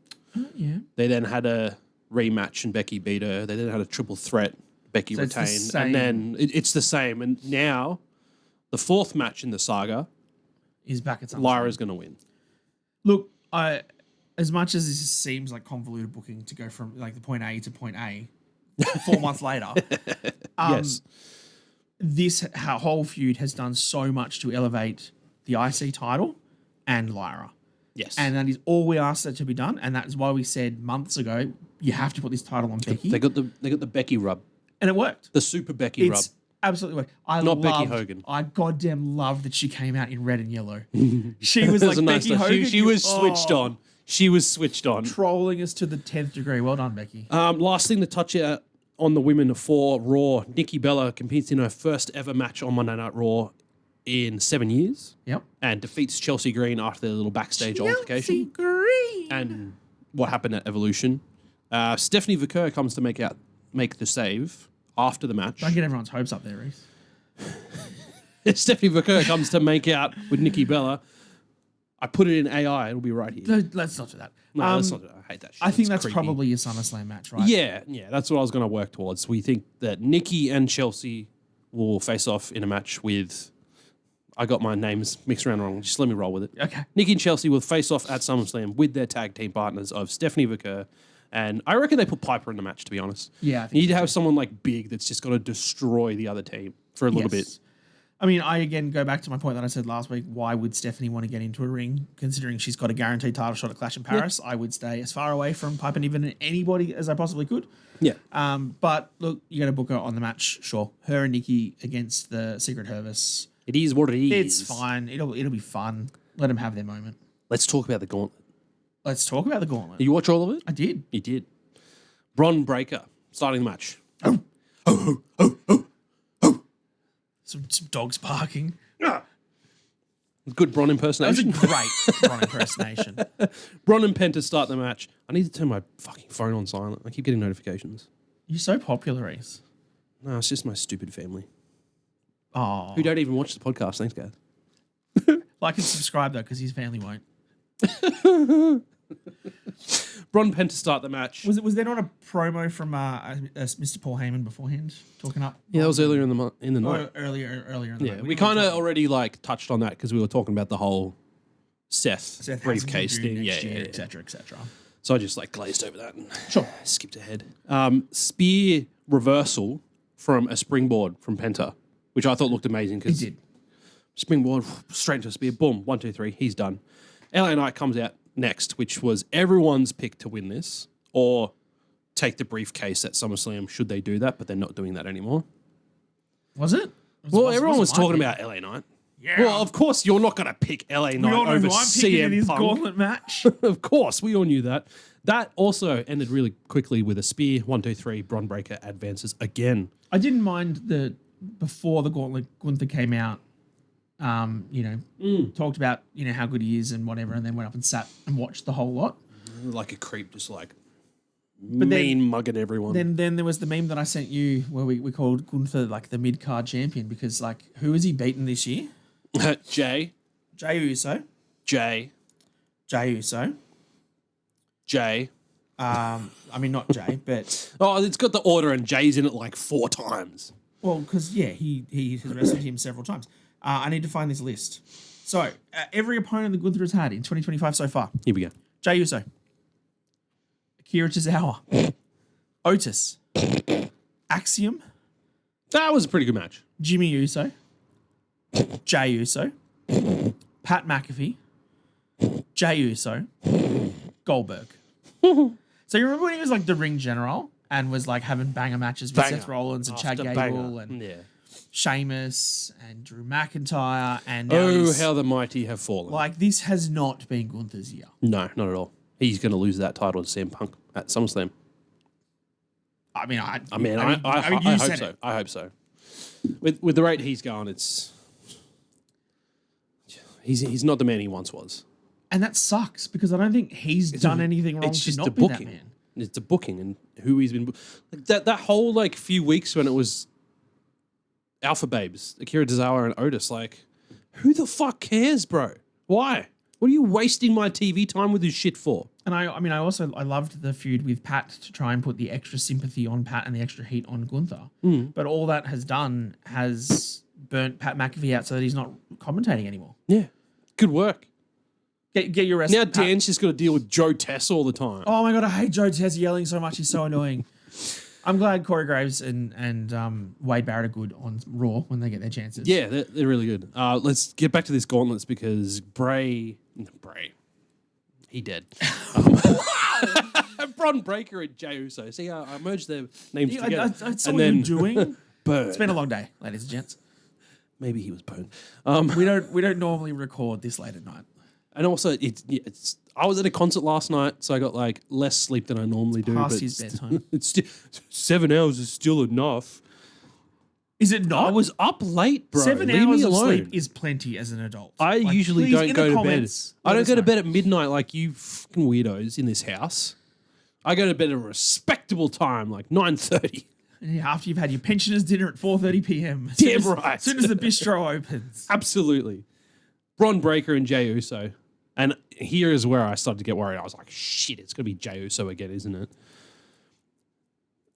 Yeah. They then had a rematch and Becky beat her. They then had a triple threat. Becky retained. And then it's the same. And now the 4th match in the saga is back at SummerSlam. Lyra's going to win. Look, as much as this seems like convoluted booking to go from like the point A to point A 4 months later, Yes. This whole feud has done so much to elevate the IC title and Lyra. Yes. And that is all we asked that to be done. And that is why we said months ago, you have to put this title on Becky. They got the Becky rub. And it worked. The super Becky rub. Absolutely worked. Not Becky Hogan. I goddamn loved that she came out in red and yellow. She was like Becky Hogan. She was switched on. She was switched on. Trolling us to the 10th degree. Well done, Becky. Last thing to touch on the women for Raw, Nikki Bella competes in her first ever match on Monday Night Raw in 7 years. Yep. And defeats Chelsea Green after their little backstage altercation. Green. And what happened at Evolution. Stephanie Vaquer comes to make the save after the match. Don't get everyone's hopes up there, Reece. Stephanie Vaquer comes to make out with Nikki Bella. I put it in AI. It'll be right here. No, let's not do that. No, let's not do that. I hate that shit. I think It's that's creepy. probably your SummerSlam match, right? Yeah, that's what I was going to work towards. We think that Nikki and Chelsea will face off in a match with... I got my names mixed around wrong. Just let me roll with it. Okay. Nikki and Chelsea will face off at SummerSlam with their tag team partners of Stephanie Vaquer. And I reckon they put Piper in the match, to be honest. Yeah, I think you need to have someone like big that's just going to destroy the other team for a little bit. I mean, I again go back to my point that I said last week. Why would Stephanie want to get into a ring, considering she's got a guaranteed title shot at Clash in Paris? Yeah. I would stay as far away from Piper Niven and anybody as I possibly could. Yeah. But look, you got to book her on the match, sure. Her and Nikki against the Secret Hervis. It is what it is. It's fine. It'll be fun. Let them have their moment. Let's talk about the gauntlet. Let's talk about the gauntlet. Did you watch all of it? I did. You did. Bron Breakker starting the match. Some dogs barking. Good Bron impersonation. That was a great Bron impersonation. Bron and Penta start the match. I need to turn my fucking phone on silent. I keep getting notifications. You're so popular, Reece. No, it's just my stupid family. Oh. Who don't even watch the podcast. Thanks, guys. Like and subscribe, though, because his family won't. Bron and Penta start the match. Was there not a promo from Mr. Paul Heyman beforehand talking up? Yeah, that was earlier in the night. Earlier in the night. Yeah, we kind of already like touched on that because we were talking about the whole Seth briefcase thing. Yeah, et cetera, et cetera. So I just like glazed over that and Sure. skipped ahead. Spear reversal from a springboard from Penta, which I thought looked amazing because He did. springboard straight into a spear. Boom, 1, 2, 3. He's done. LA Knight comes out next, which was everyone's pick to win this or take the briefcase at SummerSlam should they do that, but they're not doing that anymore. Was it? Well, everyone was talking about LA Knight. Yeah. Well, of course, you're not going to pick LA we Knight all know over who I'm picking in CM his Punk. gauntlet match. Of course, we all knew that. That also ended really quickly with a spear. 1, 2, 3. Bron Breakker advances again. I didn't mind before the gauntlet, Gunther came out, talked about, how good he is and whatever, and then went up and sat and watched the whole lot. Like a creep, just like mugging everyone. Then there was the meme that I sent you where we called Gunther like the mid-card champion because like who has he beaten this year? Jay Uso. Jay. I mean not Jay, but It's got the order and Jay's in it like 4 times. well, because he has wrestled him several times. I need to find this list. So every opponent that Gunther has had in 2025 so far: Here we go. Jey Uso, Akira Tozawa, Otis, Axiom, That was a pretty good match. Jimmy Uso, Jey Uso, Pat McAfee, Jey Uso, Goldberg. So you remember when he was like the ring general and was like having banger matches with Seth Rollins and Chad Gable and Sheamus and Drew McIntyre and now how the mighty have fallen. like this has not been Gunther's year. No, not at all. He's going to lose that title to CM Punk at SummerSlam. I mean, I you hope said so. it. I hope so. With the rate he's going, he's not the man he once was. And that sucks because I don't think he's done anything wrong It's to just not the be booking. that man. It's the booking and who he's been. Like that whole like few weeks when it was Alpha Babes, Akira Tozawa and Otis. Like, who the fuck cares, bro? Why? What are you wasting my TV time with this shit for? And I loved the feud with Pat to try and put the extra sympathy on Pat and the extra heat on Gunther. But all that has done has burnt Pat McAfee out so that he's not commentating anymore. Yeah, good work. Get your rest. Now Dan's just got to deal with Joe Tess all the time. Oh my god, I hate Joe Tess yelling so much. He's so annoying. I'm glad Corey Graves and Wade Barrett are good on Raw when they get their chances. Yeah, they're really good. Let's get back to this gauntlets because Bray, he dead. Bron Breakker and Jey Uso. See, I merged their names together. I saw what you're doing. Burn. It's been a long day, ladies and gents. Maybe he was burned. We don't normally record this late at night. And also, it's. I was at a concert last night, so I got like less sleep than I normally do. Past but his bedtime. It's still 7 hours is still enough. Is it not? I was up late, bro. 7 Leave hours me of alone. sleep is plenty as an adult. I usually please, don't in go the to bed. comments, I let don't us go to know. bed at midnight like you fucking weirdos in this house. I go to bed at a respectable time, like 9:30. Yeah, after you've had your pensioners dinner at 4:30 p.m. Damn right. As soon as the bistro opens. Absolutely. Bron Breakker and Jey Uso. And here is where I started to get worried. I was like, shit, it's going to be Jey Uso again, isn't it?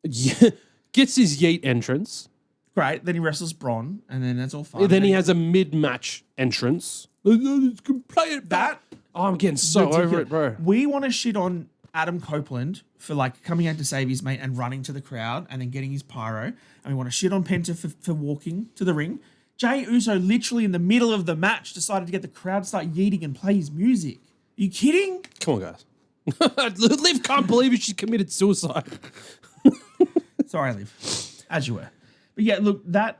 Yeah. Gets his Yeet entrance. Great. Then he wrestles Braun, and then that's all fine. Then he has a mid-match entrance. Play it back. Oh, I'm getting so over it, bro. We want to shit on Adam Copeland for like coming out to save his mate and running to the crowd and then getting his pyro. And we want to shit on Penta for walking to the ring. Jey Uso literally in the middle of the match decided to get the crowd to start yeeting and play his music. Are you kidding? Come on, guys. Liv can't believe she committed suicide. Sorry, Liv. As you were. But yeah, look, that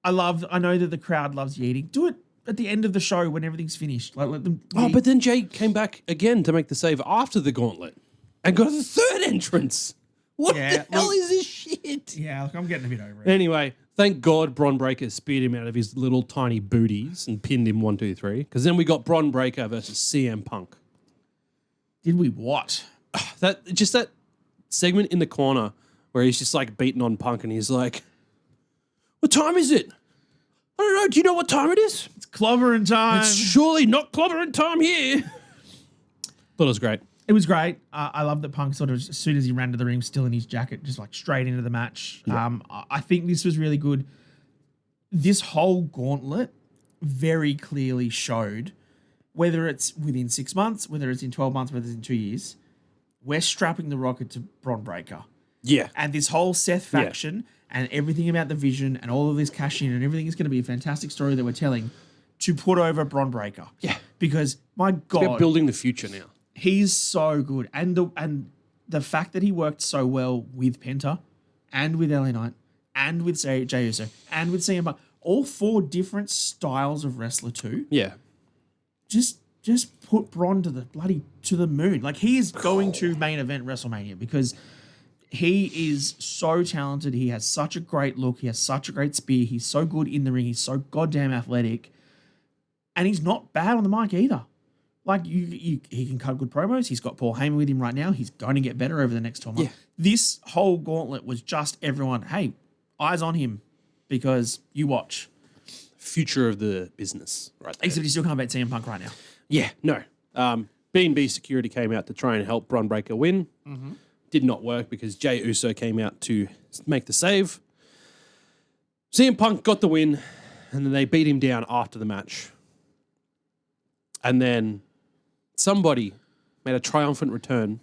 I know that the crowd loves yeeting. Do it at the end of the show when everything's finished. Like let them yeet. But then Jey came back again to make the save after the gauntlet and got a third entrance. What the hell is this shit? Yeah, look, I'm getting a bit over it. Anyway, thank God Bron Breakker speared him out of his little tiny booties and pinned him 1, 2, 3. Because then we got Bron Breakker versus CM Punk. Did we what? That segment in the corner where he's just like beating on Punk and he's like, "What time is it? I don't know. Do you know what time it is? It's clobbering time. It's surely not clobbering time here." But it was great. It was great. I love that Punk sort of, as soon as he ran to the ring, still in his jacket, just like straight into the match. Yeah. I think this was really good. This whole gauntlet very clearly showed, whether it's within 6 months, whether it's in 12 months, whether it's in 2 years, we're strapping the rocket to Bron Breakker. Yeah. And this whole Seth faction and everything about the vision and all of this cash in and everything is going to be a fantastic story that we're telling to put over Bron Breakker. Yeah. Because, my God. We're building the future now. He's so good. And the fact that he worked so well with Penta and with LA Knight and with Jey Uso and with CM Punk, all 4 different styles of wrestler too. Yeah. Just put Braun to the moon. Like, he is going to main event WrestleMania because he is so talented. He has such a great look. He has such a great spear. He's so good in the ring. He's so goddamn athletic. And he's not bad on the mic either. Like, he can cut good promos. He's got Paul Heyman with him right now. He's going to get better over the next 12 months. Yeah. This whole gauntlet was just everyone, hey, eyes on him because you watch. Future of the business, right there. Except he still can't beat CM Punk right now. Yeah, no. B&B Security came out to try and help Braun Breaker win. Mm-hmm. Did not work because Jey Uso came out to make the save. CM Punk got the win, and then they beat him down after the match. And then somebody made a triumphant return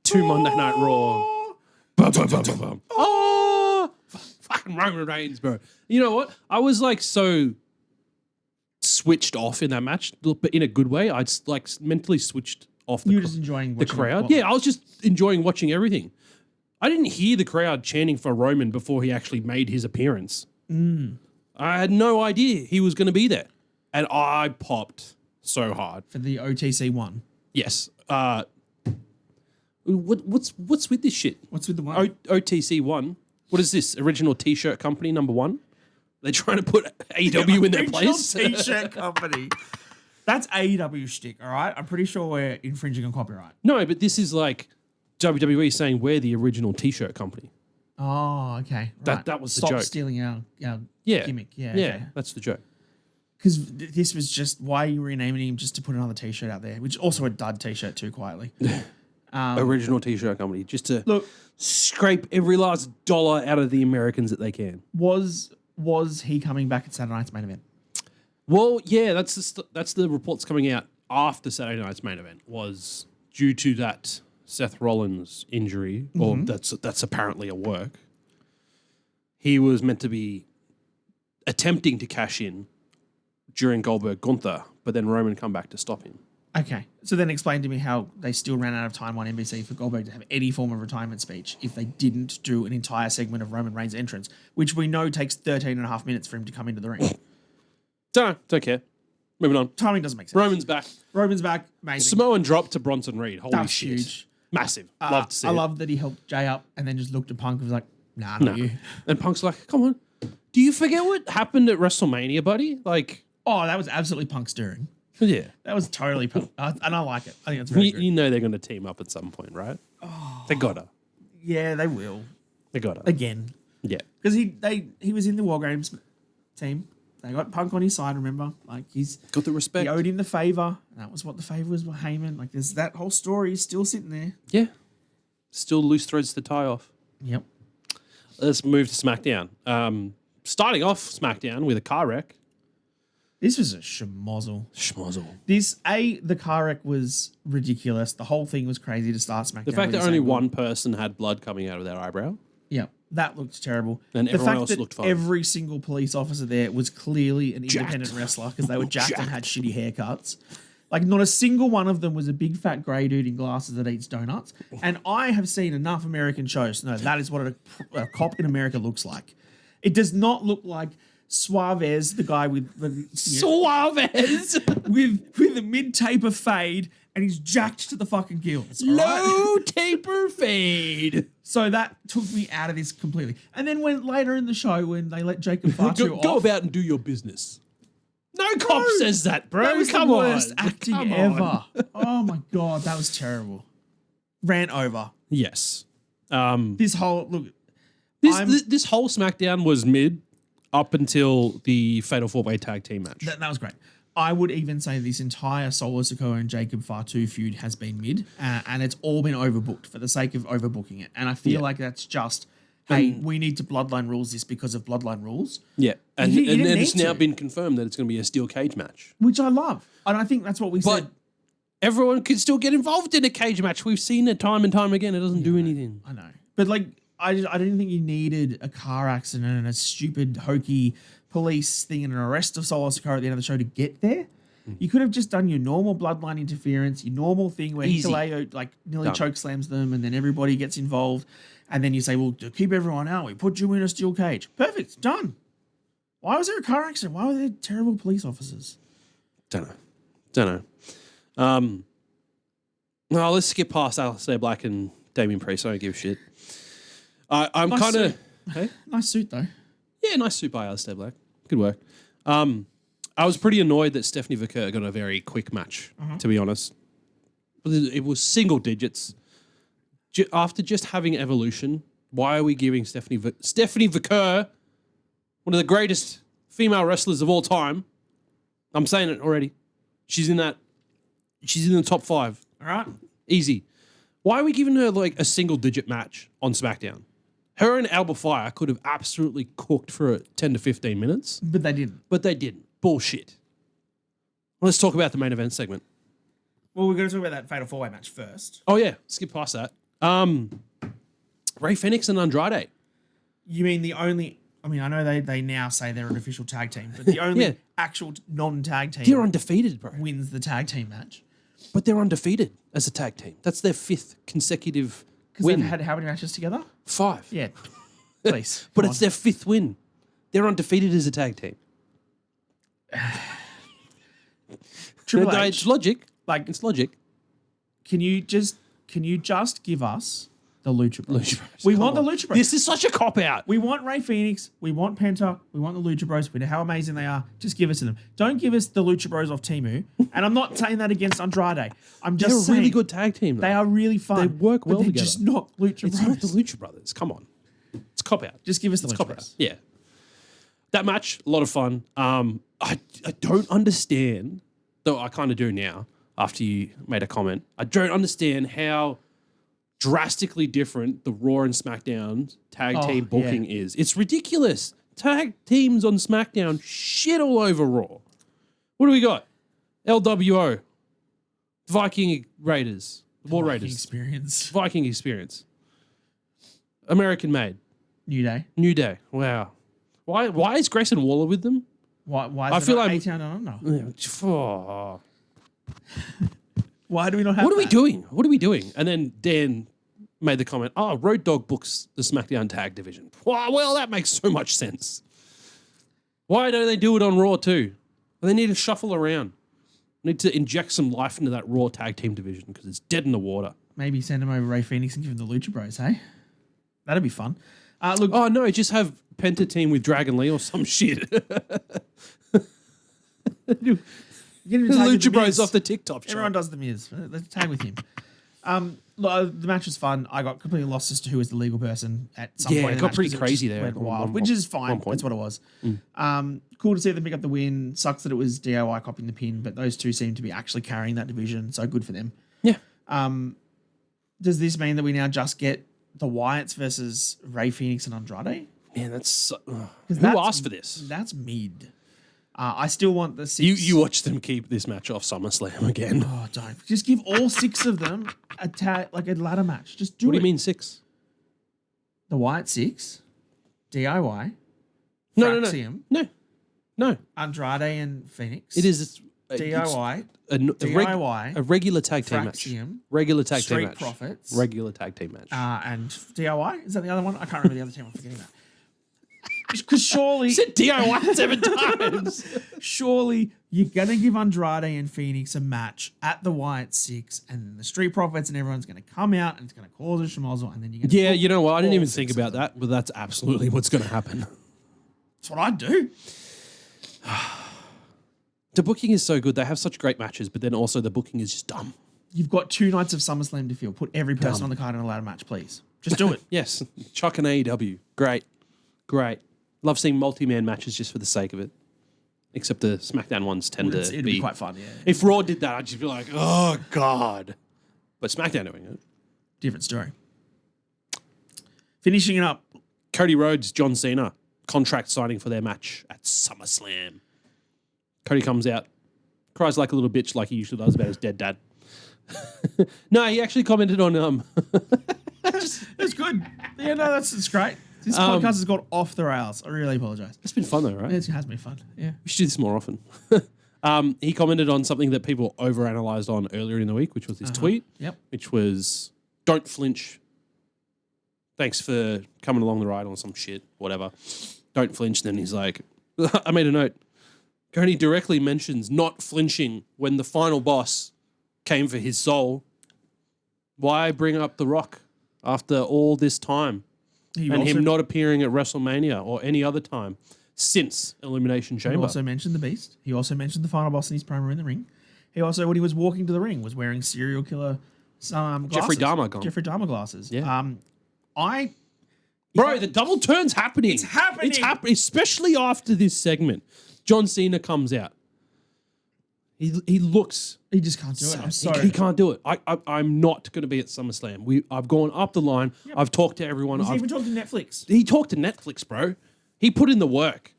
to Monday Night Raw. Oh, fucking Roman Reigns, bro. You know what? I was like so switched off in that match, but in a good way. I like mentally switched off You were just enjoying the crowd. Yeah, I was just enjoying watching everything. I didn't hear the crowd chanting for Roman before he actually made his appearance. I had no idea he was going to be there. And I popped so hard. For the OTC one. Yes. What's with this shit? What's with the one? OTC 1. What is this? Original T-shirt company number 1? They're trying to put AEW in their place? T-shirt company. That's AEW shtick, all right? I'm pretty sure we're infringing on copyright. No, but this is like WWE saying we're the original T-shirt company. Oh, okay. Right. That was the Stop joke. stealing our gimmick. Yeah, Yeah, okay. that's the joke. Because this was just, why are you renaming him just to put another T-shirt out there? Which is also a dud T-shirt too, quietly. Original T-shirt company, just to Look, scrape every last dollar out of the Americans that they can. was he coming back at Saturday night's main event? Well, yeah, that's the reports coming out after Saturday night's main event was due to that Seth Rollins injury, or that's apparently a work. He was meant to be attempting to cash in during Goldberg Gunther, but then Roman come back to stop him. Okay. So then explain to me how they still ran out of time on NBC for Goldberg to have any form of retirement speech if they didn't do an entire segment of Roman Reigns' entrance, which we know takes 13 and a half minutes for him to come into the ring. Don't care. Moving on. Timing doesn't make sense. Roman's back. Amazing. Samoan drop to Bronson Reed. Holy That's shit. huge. Massive. Love to see I it. love that he helped Jay up and then just looked at Punk and was like, nah, not you. And Punk's like, come on. Do you forget what happened at WrestleMania, buddy? Like, Oh, that was absolutely Punk stirring. yeah. That was totally Punk. And I like it. I think it's very good. You know they're going to team up at some point, right? Oh. They gotta. Yeah, they will. They gotta. Again. Yeah. Because he was in the War Games team. They got Punk on his side, remember? Like, he's Got the respect. he owed him the favor. And that was what the favor was with Heyman. Like, there's that whole story is still sitting there. Yeah. Still loose threads to tie off. Yep. Let's move to SmackDown. Starting off SmackDown with a car wreck. This was a schmozzle. Schmozzle. The car wreck was ridiculous. The whole thing was crazy to start SmackDown. The fact with that only this angle. one person had blood coming out of their eyebrow. Yeah, that looked terrible. And the everyone fact else that looked fine. every single police officer there was clearly an independent wrestler because they were jacked and had shitty haircuts. Like, not a single one of them was a big fat grey dude in glasses that eats donuts. And I have seen enough American shows to know that is what a cop in America looks like. It does not look like Suarez, the guy with Suarez! with the mid-taper fade, and he's jacked to the fucking gills. all right? Low taper fade. So that took me out of this completely. And then when later in the show, when they let Jacob Fatu Go off, about and do your business. No cop says that, bro. that was Come the on. worst acting Come ever. on. Oh my God, that was terrible. Ran over. Yes. This whole, look, This whole SmackDown was mid up until the Fatal 4-Way Tag Team match. that was great. I would even say this entire Solo Sikoa and Jacob Fatu feud has been mid, and it's all been overbooked for the sake of overbooking it. And I feel like that's just, hey, we need to Bloodline rules this because of Bloodline rules. Yeah. And You didn't then need it's now to. been confirmed that it's going to be a steel cage match. Which I love. And I think that's what we But said. everyone can still get involved in a cage match. We've seen it time and time again. It doesn't do anything. I know. But like, I didn't think you needed a car accident and a stupid, hokey police thing and an arrest of Solo Sikoa at the end of the show to get there. You could have just done your normal bloodline interference, your normal thing where Easy. Hikuleo like nearly Done. choke slams them and then everybody gets involved. And then you say, well, to keep everyone out, we put you in a steel cage. Perfect. Done. Why was there a car accident? Why were there terrible police officers? Don't know. No, let's skip past Aleister Black and Damian Priest. I don't give a shit. I'm Nice kind of... suit. Nice suit, though. Yeah, nice suit by Aleister Black. Good work. I was pretty annoyed that Stephanie Vaquer got a very quick match, to be honest. It was single digits. After just having Evolution, why are we giving Stephanie Vaquer, one of the greatest female wrestlers of all time? I'm saying it already. She's in the top 5. All right. Easy. Why are we giving her like a single digit match on SmackDown? Her and Alba Fire could have absolutely cooked for 10 to 15 minutes. But they didn't. Bullshit. Let's talk about the main event segment. Well, we're going to talk about that Fatal 4-Way match first. Oh, yeah. Skip past that. Rey Fenix and Andrade. You mean the only... I mean, I know they now say they're an official tag team, but the only actual non-tag team... They're undefeated, bro. ...wins the tag team match. But they're undefeated as a tag team. That's their 5th consecutive win. Because they've had how many matches together? 5. Yeah. Please. But it's their 5th win. They're undefeated as a tag team. Triple H, it's logic. like, It's logic. can you just give us the Lucha Bros? Lucha Bros, We come want the on. Lucha Bros. This is such a cop-out. We want Rey Fenix. We want Penta. We want the Lucha Bros. We know how amazing they are. Just give us to them. Don't give us the Lucha Bros off Timu. And I'm not saying that against Andrade. I'm just They're a saying really good tag team, though. they are really fun. They work well but they're together. just not Lucha It's Bros. not the Lucha Brothers. Come on. It's cop-out. Just give us the Lucha Cop-out. Bros. Yeah. That match, a lot of fun. I don't understand, though I kind of do now after you made a comment. I don't understand how drastically different the Raw and SmackDown tag team booking is. It's ridiculous. Tag teams on SmackDown shit all over Raw. What do we got? LWO, Viking Raiders, War Raiders, Viking Experience, American Made, New Day. Wow. Why is Grayson Waller with them? Why I is feel it not like- 18 and under? Oh. Why do we not have What are we that? doing? What are we doing? And then Dan made the comment, Road Dogg books the SmackDown tag division. Well, that makes so much sense. Why don't they do it on Raw too? They need to shuffle around. Need to inject some life into that Raw tag team division because it's dead in the water. Maybe send him over Rey Fenix and give him the Lucha Bros, hey? That'd be fun. Look, Oh, no, just have Penta team with Dragon Lee or some shit. get him to The tag with Lucha the Bros Miz. off the TikTok shop. Everyone does the Miz. Let's tag with him. Look, the match was fun. I got completely lost as to who was the legal person at some Yeah, point. it in the got match pretty because crazy just there went at wild, one which is fine. point. That's what it was. Cool to see them pick up the win. Sucks that it was DIY copying the pin, but those two seem to be actually carrying that division, so good for them. Yeah. Does this mean that we now just get the Wyatts versus Rey Fenix and Andrade? Man, that's... who that's- asked for this? That's mid. I still want the 6. You watch them keep this match off SummerSlam again. Oh, don't. Just give all 6 of them a ladder match. Just do it. What do you mean 6? The Wyatt 6, DIY, No. Fraxium, No. Andrade and Phoenix. It is DIY, a regular tag team match. Fraxium, Regular tag team Street match. Profits, Regular tag team match. and DIY. Is that the other one? I can't remember the other team. I'm forgetting that. Because surely, You said DIY 7 times. surely you're gonna give Andrade and Phoenix a match at the Wyatt 6, and then the Street Profits and everyone's gonna come out and it's gonna cause a schmozzle, and then you're gonna Yeah, you know what? I didn't all even 6 think of about them. that, but that's absolutely what's going to happen. That's what I do. The booking is so good. They have such great matches, but then also the booking is just dumb. You've got 2 nights of SummerSlam to fill. Put every person on the card in a ladder match, please. Just do it. Yes, Chuck and AEW. Great. Love seeing multi-man matches just for the sake of it. Except the SmackDown ones tend to It'd be quite fun, yeah. If Raw did that, I'd just be like, oh, God. But SmackDown doing it. Different story. Finishing it up. Cody Rhodes, John Cena, contract signing for their match at SummerSlam. Cody comes out, cries like a little bitch like he usually does about his dead dad. No, he actually commented on... It's good. Yeah, no, that's great. This podcast has gone off the rails. I really apologize. It's been fun though, right? It has been fun. Yeah. We should do this more often. He commented on something that people overanalyzed on earlier in the week, which was his tweet, Yep. which was, don't flinch. Thanks for coming along the ride on some shit, whatever. Don't flinch. Then he's like, I made a note. Cody directly mentions not flinching when the final boss came for his soul. Why bring up The Rock after all this time? Him not appearing at WrestleMania or any other time since Elimination Chamber. He also mentioned the Beast. He also mentioned the final boss in his promo in the ring. He also, when he was walking to the ring, was wearing serial killer glasses. Jeffrey Dahmer glasses. Yeah. Bro, the double turn's happening. It's happening. It's happening, especially after this segment. John Cena comes out. He looks. He just can't do it. I'm sorry. He can't do it. I'm not going to be at SummerSlam. I've gone up the line. Yep. I've talked to everyone. He's even talked to Netflix. He talked to Netflix, bro. He put in the work.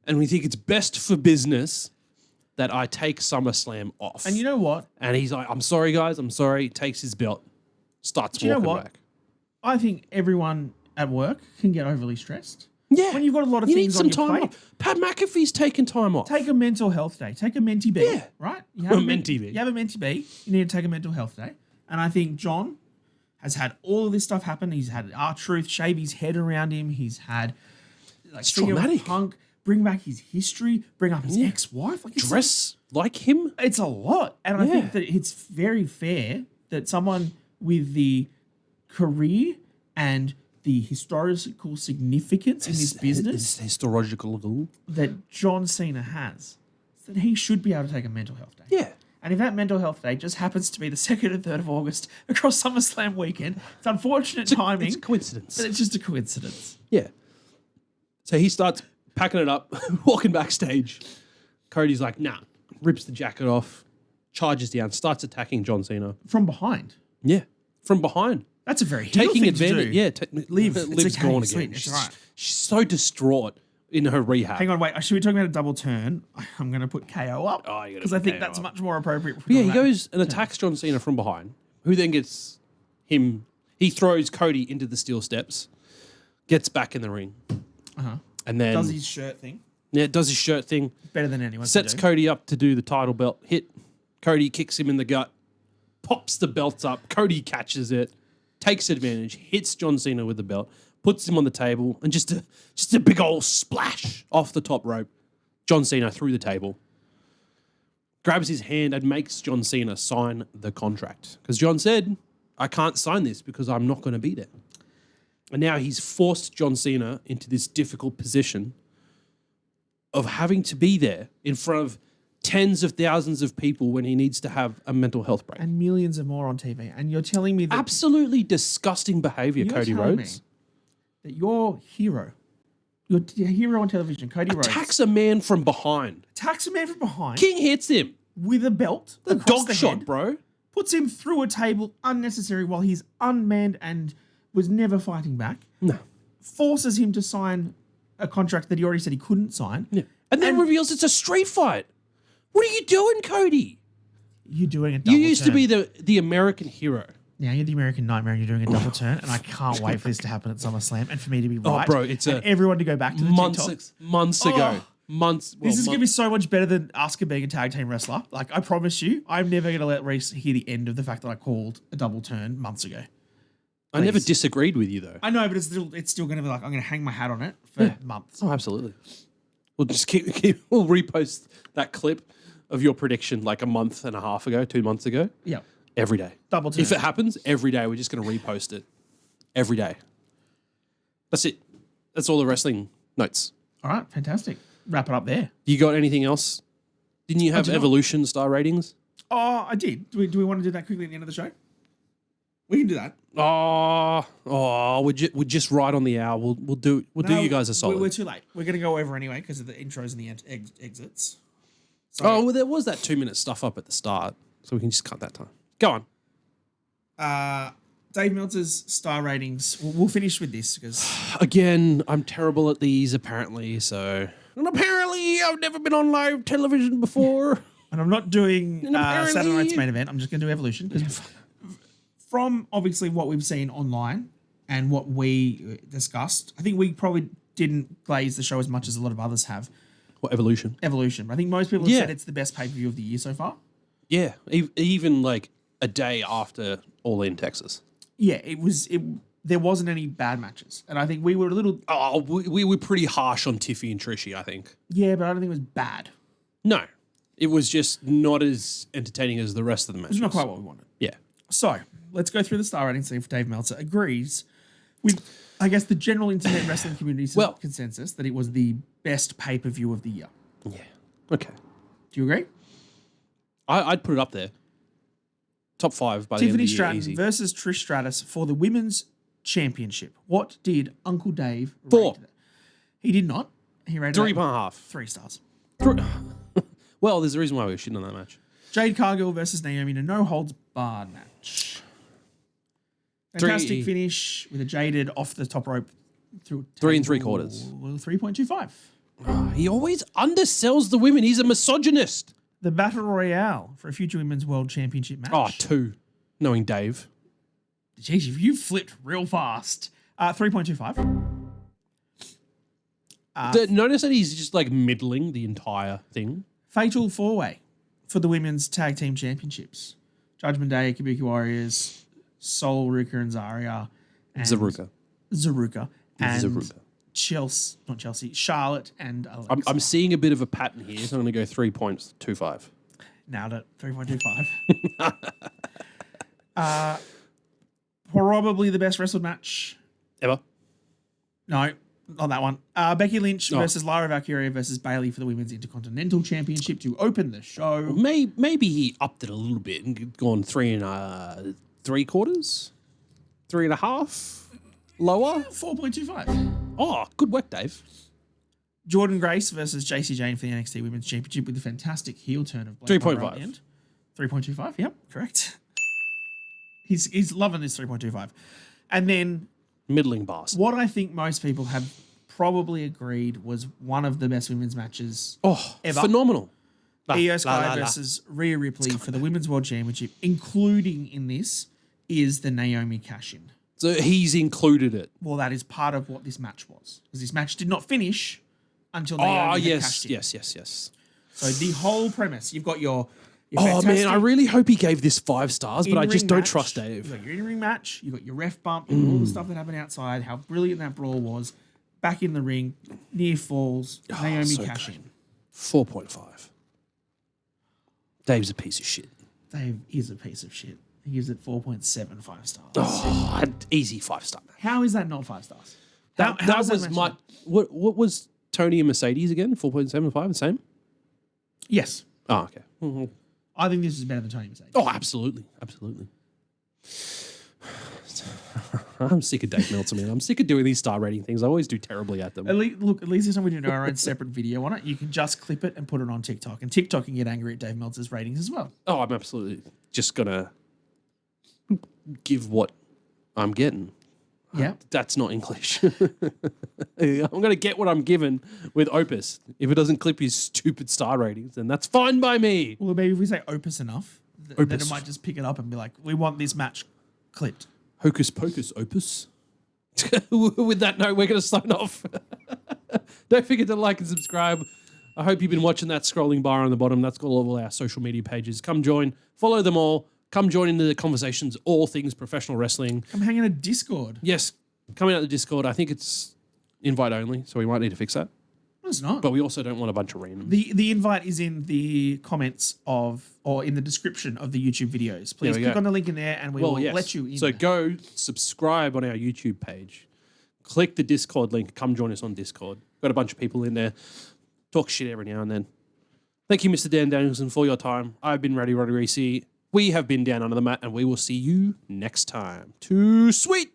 And we think it's best for business that I take SummerSlam off. And you know what? And he's like, I'm sorry, guys. I'm sorry. Takes his belt. Starts walking back. I think everyone at work can get overly stressed. Yeah. When you've got a lot of you things need some on your time plate. off. Pat McAfee's taking time off. Take a mental health day. Take a Menti B. Yeah. Right? You have A Menti B. You have a Menti B. You need to take a mental health day. And I think John has had all of this stuff happen. He's had R-Truth shave his head around him. He's had It's traumatic. Punk bring back his history, bring up his ex-wife. Like Dress like him. It's a lot. And I think that it's very fair that someone with the career and the historical significance in this business historical that John Cena has, that he should be able to take a mental health day. Yeah. And if that mental health day just happens to be the 2nd and 3rd of August across SummerSlam weekend, it's unfortunate timing. It's a coincidence. But it's just a coincidence. Yeah. So he starts packing it up, walking backstage. Cody's like, nah, rips the jacket off, charges down, starts attacking John Cena. From behind. Yeah. From behind. That's a very heel taking thing advantage. To do. Yeah, Liv's okay, gone again. Sweet, it's right. She's so distraught in her rehab. Hang on, wait. Should we talk about a double turn? I'm going to put KO up because I think that's much more appropriate. Yeah, he goes and attacks John Cena from behind, who then gets him. He throws Cody into the steel steps, gets back in the ring, and then does his shirt thing. Yeah, does his shirt thing. Better than anyone. Sets Cody up to do the title belt hit. Cody kicks him in the gut, pops the belts up. Cody catches it. Takes advantage, hits John Cena with the belt, puts him on the table, and just a big old splash off the top rope. John Cena through the table. Grabs his hand and makes John Cena sign the contract. Because John said, I can't sign this because I'm not going to be there. And now he's forced John Cena into this difficult position of having to be there in front of tens of thousands of people when he needs to have a mental health break. And millions of more on TV. And you're telling me that... Absolutely disgusting behavior, Cody Rhodes. That your hero on television, Cody Rhodes... Attacks a man from behind. King hits him. With a belt. The dog shot, bro. Puts him through a table unnecessary while he's unmanned and was never fighting back. No. Forces him to sign a contract that he already said he couldn't sign. Yeah. And then reveals it's a street fight. What are you doing, Cody? You're doing a double turn. You used to be the American hero. Now you're the American nightmare and you're doing a double turn, and I can't wait for this to happen at SummerSlam and for me to be right. Oh, bro, it's everyone to go back to the TikTok. Months ago. This is going to be so much better than Asuka being a tag team wrestler. Like, I promise you, I'm never going to let Reece hear the end of the fact that I called a double turn months ago. I never disagreed with you, though. I know, but it's still going to be like, I'm going to hang my hat on it for months. Oh, absolutely. We'll just we'll repost that clip of your prediction like a month and a half ago, 2 months ago. Yeah. Every day. Double turn. If it happens, every day, we're just going to repost it. Every day. That's it. That's all the wrestling notes. All right, fantastic. Wrap it up there. You got anything else? Didn't you have Evolution star ratings? Oh, I did. Do we want to do that quickly at the end of the show? We can do that. We're just right on the hour. We'll do you guys a solid. We're too late. We're going to go over anyway because of the intros and the exits. So, there was that 2-minute stuff up at the start, so we can just cut that time. Go on. Dave Meltzer's star ratings. We'll finish with this because again, I'm terrible at these apparently. And apparently, I've never been on live television before. And I'm not doing Saturday Night's Main Event. I'm just going to do Evolution. From obviously what we've seen online and what we discussed, I think we probably didn't glaze the show as much as a lot of others have. What, Evolution? Evolution. I think most people have said it's the best pay-per-view of the year so far. Yeah, even like a day after All In Texas. Yeah, it was. there wasn't any bad matches. And I think we were a little... Oh, we were pretty harsh on Tiffy and Trishy, I think. Yeah, but I don't think it was bad. No. It was just not as entertaining as the rest of the matches. It's not quite what we wanted. Yeah. So, let's go through the star rating, see if Dave Meltzer agrees with, I guess, the general internet wrestling community's consensus that it was the best pay-per-view of the year. Yeah. Okay. Do you agree? I'd put it up there. Top 5 by the end of the Tiffany year, Stratton easy. versus Trish Stratus for the Women's Championship. What did Uncle Dave 4. rate it? He did not. He rated 3.5. 3 stars. Well, there's a reason why we were shitting on that match. Jade Cargill versus Naomi in a no-holds-barred match. Fantastic finish with a jaded off the top rope through 3 3/4. 3.25. He always undersells the women. He's a misogynist. The Battle Royale for a future Women's World Championship match. Oh, 2. Knowing Dave. Jeez, you flipped real fast. 3.25. Notice that he's just like middling the entire thing. Fatal 4-way for the Women's Tag Team Championships. Judgment Day, Kabuki Warriors, Sol, Ruka, and Zarya. And Zaruka. And Zaruka. Charlotte and Alexa. I'm seeing a bit of a pattern here, so I'm going to go 3.25. Nailed it. 3.25. Probably the best wrestled match. Ever? No, not that one. Becky Lynch versus Lyra Valkyria versus Bayley for the Women's Intercontinental Championship to open the show. Maybe he upped it a little bit and gone 3 3/4, 3.5 lower. 4.25. Oh, good work, Dave. Jordan Grace versus JC Jane for the NXT Women's Championship with the fantastic heel turn of Blake 3.5. Harper at the end. 3.25. Yep, correct. He's loving this 3.25. And then Middling bars. what I think most people have probably agreed was one of the best women's matches ever. Phenomenal. Io Sky versus Rhea Ripley for the Women's World Championship, including in this is the Naomi cash-in. So he's included it. Well, that is part of what this match was. Because this match did not finish until Naomi had cashed in. Yes. So the whole premise, you've got your Oh, man, I really hope he gave this 5 stars, but I just don't match. trust Dave. You've got your in-ring match, you've got your ref bump, you've got all the stuff that happened outside, how brilliant that brawl was, back in the ring, near falls, Naomi so cash-in. great. 4.5. Dave's a piece of shit. Dave is a piece of shit. He gives it 4.75 stars. Oh, easy 5-star. How is that not 5 stars? That was my... What was Tony and Mercedes again? 4.75, the same? Yes. Oh, okay. Mm-hmm. I think this is better than Tony Mercedes. Oh, absolutely. I'm sick of Dave Meltzer, man. I'm sick of doing these star rating things. I always do terribly at them. At least this time we do our own separate video on it. You can just clip it and put it on TikTok. And TikTok can get angry at Dave Meltzer's ratings as well. Oh, I'm absolutely just going to give what I'm getting. Yeah. That's not English. I'm going to get what I'm given with Opus. If it doesn't clip his stupid star ratings, then that's fine by me. Well, maybe if we say Opus enough, then it might just pick it up and be like, we want this match clipped. Hocus pocus, Opus. With that note, we're going to sign off. Don't forget to like and subscribe. I hope you've been watching that scrolling bar on the bottom. That's got all of our social media pages. Come join. Follow them all. Come join in the conversations, all things professional wrestling. Come hang in a Discord. Yes, coming out the Discord. I think it's invite only, so we might need to fix that. No, it's not. But we also don't want a bunch of randoms. The invite is in the comments or in the description of the YouTube videos. Please click on the link in there and we will let you in. So go subscribe on our YouTube page. Click the Discord link. Come join us on Discord. Got a bunch of people in there. Talk shit every now and then. Thank you, Mr. Dan Danielson, for your time. I've been Roddy Reese. We have been Down Under the Mat, and we will see you next time. Too sweet!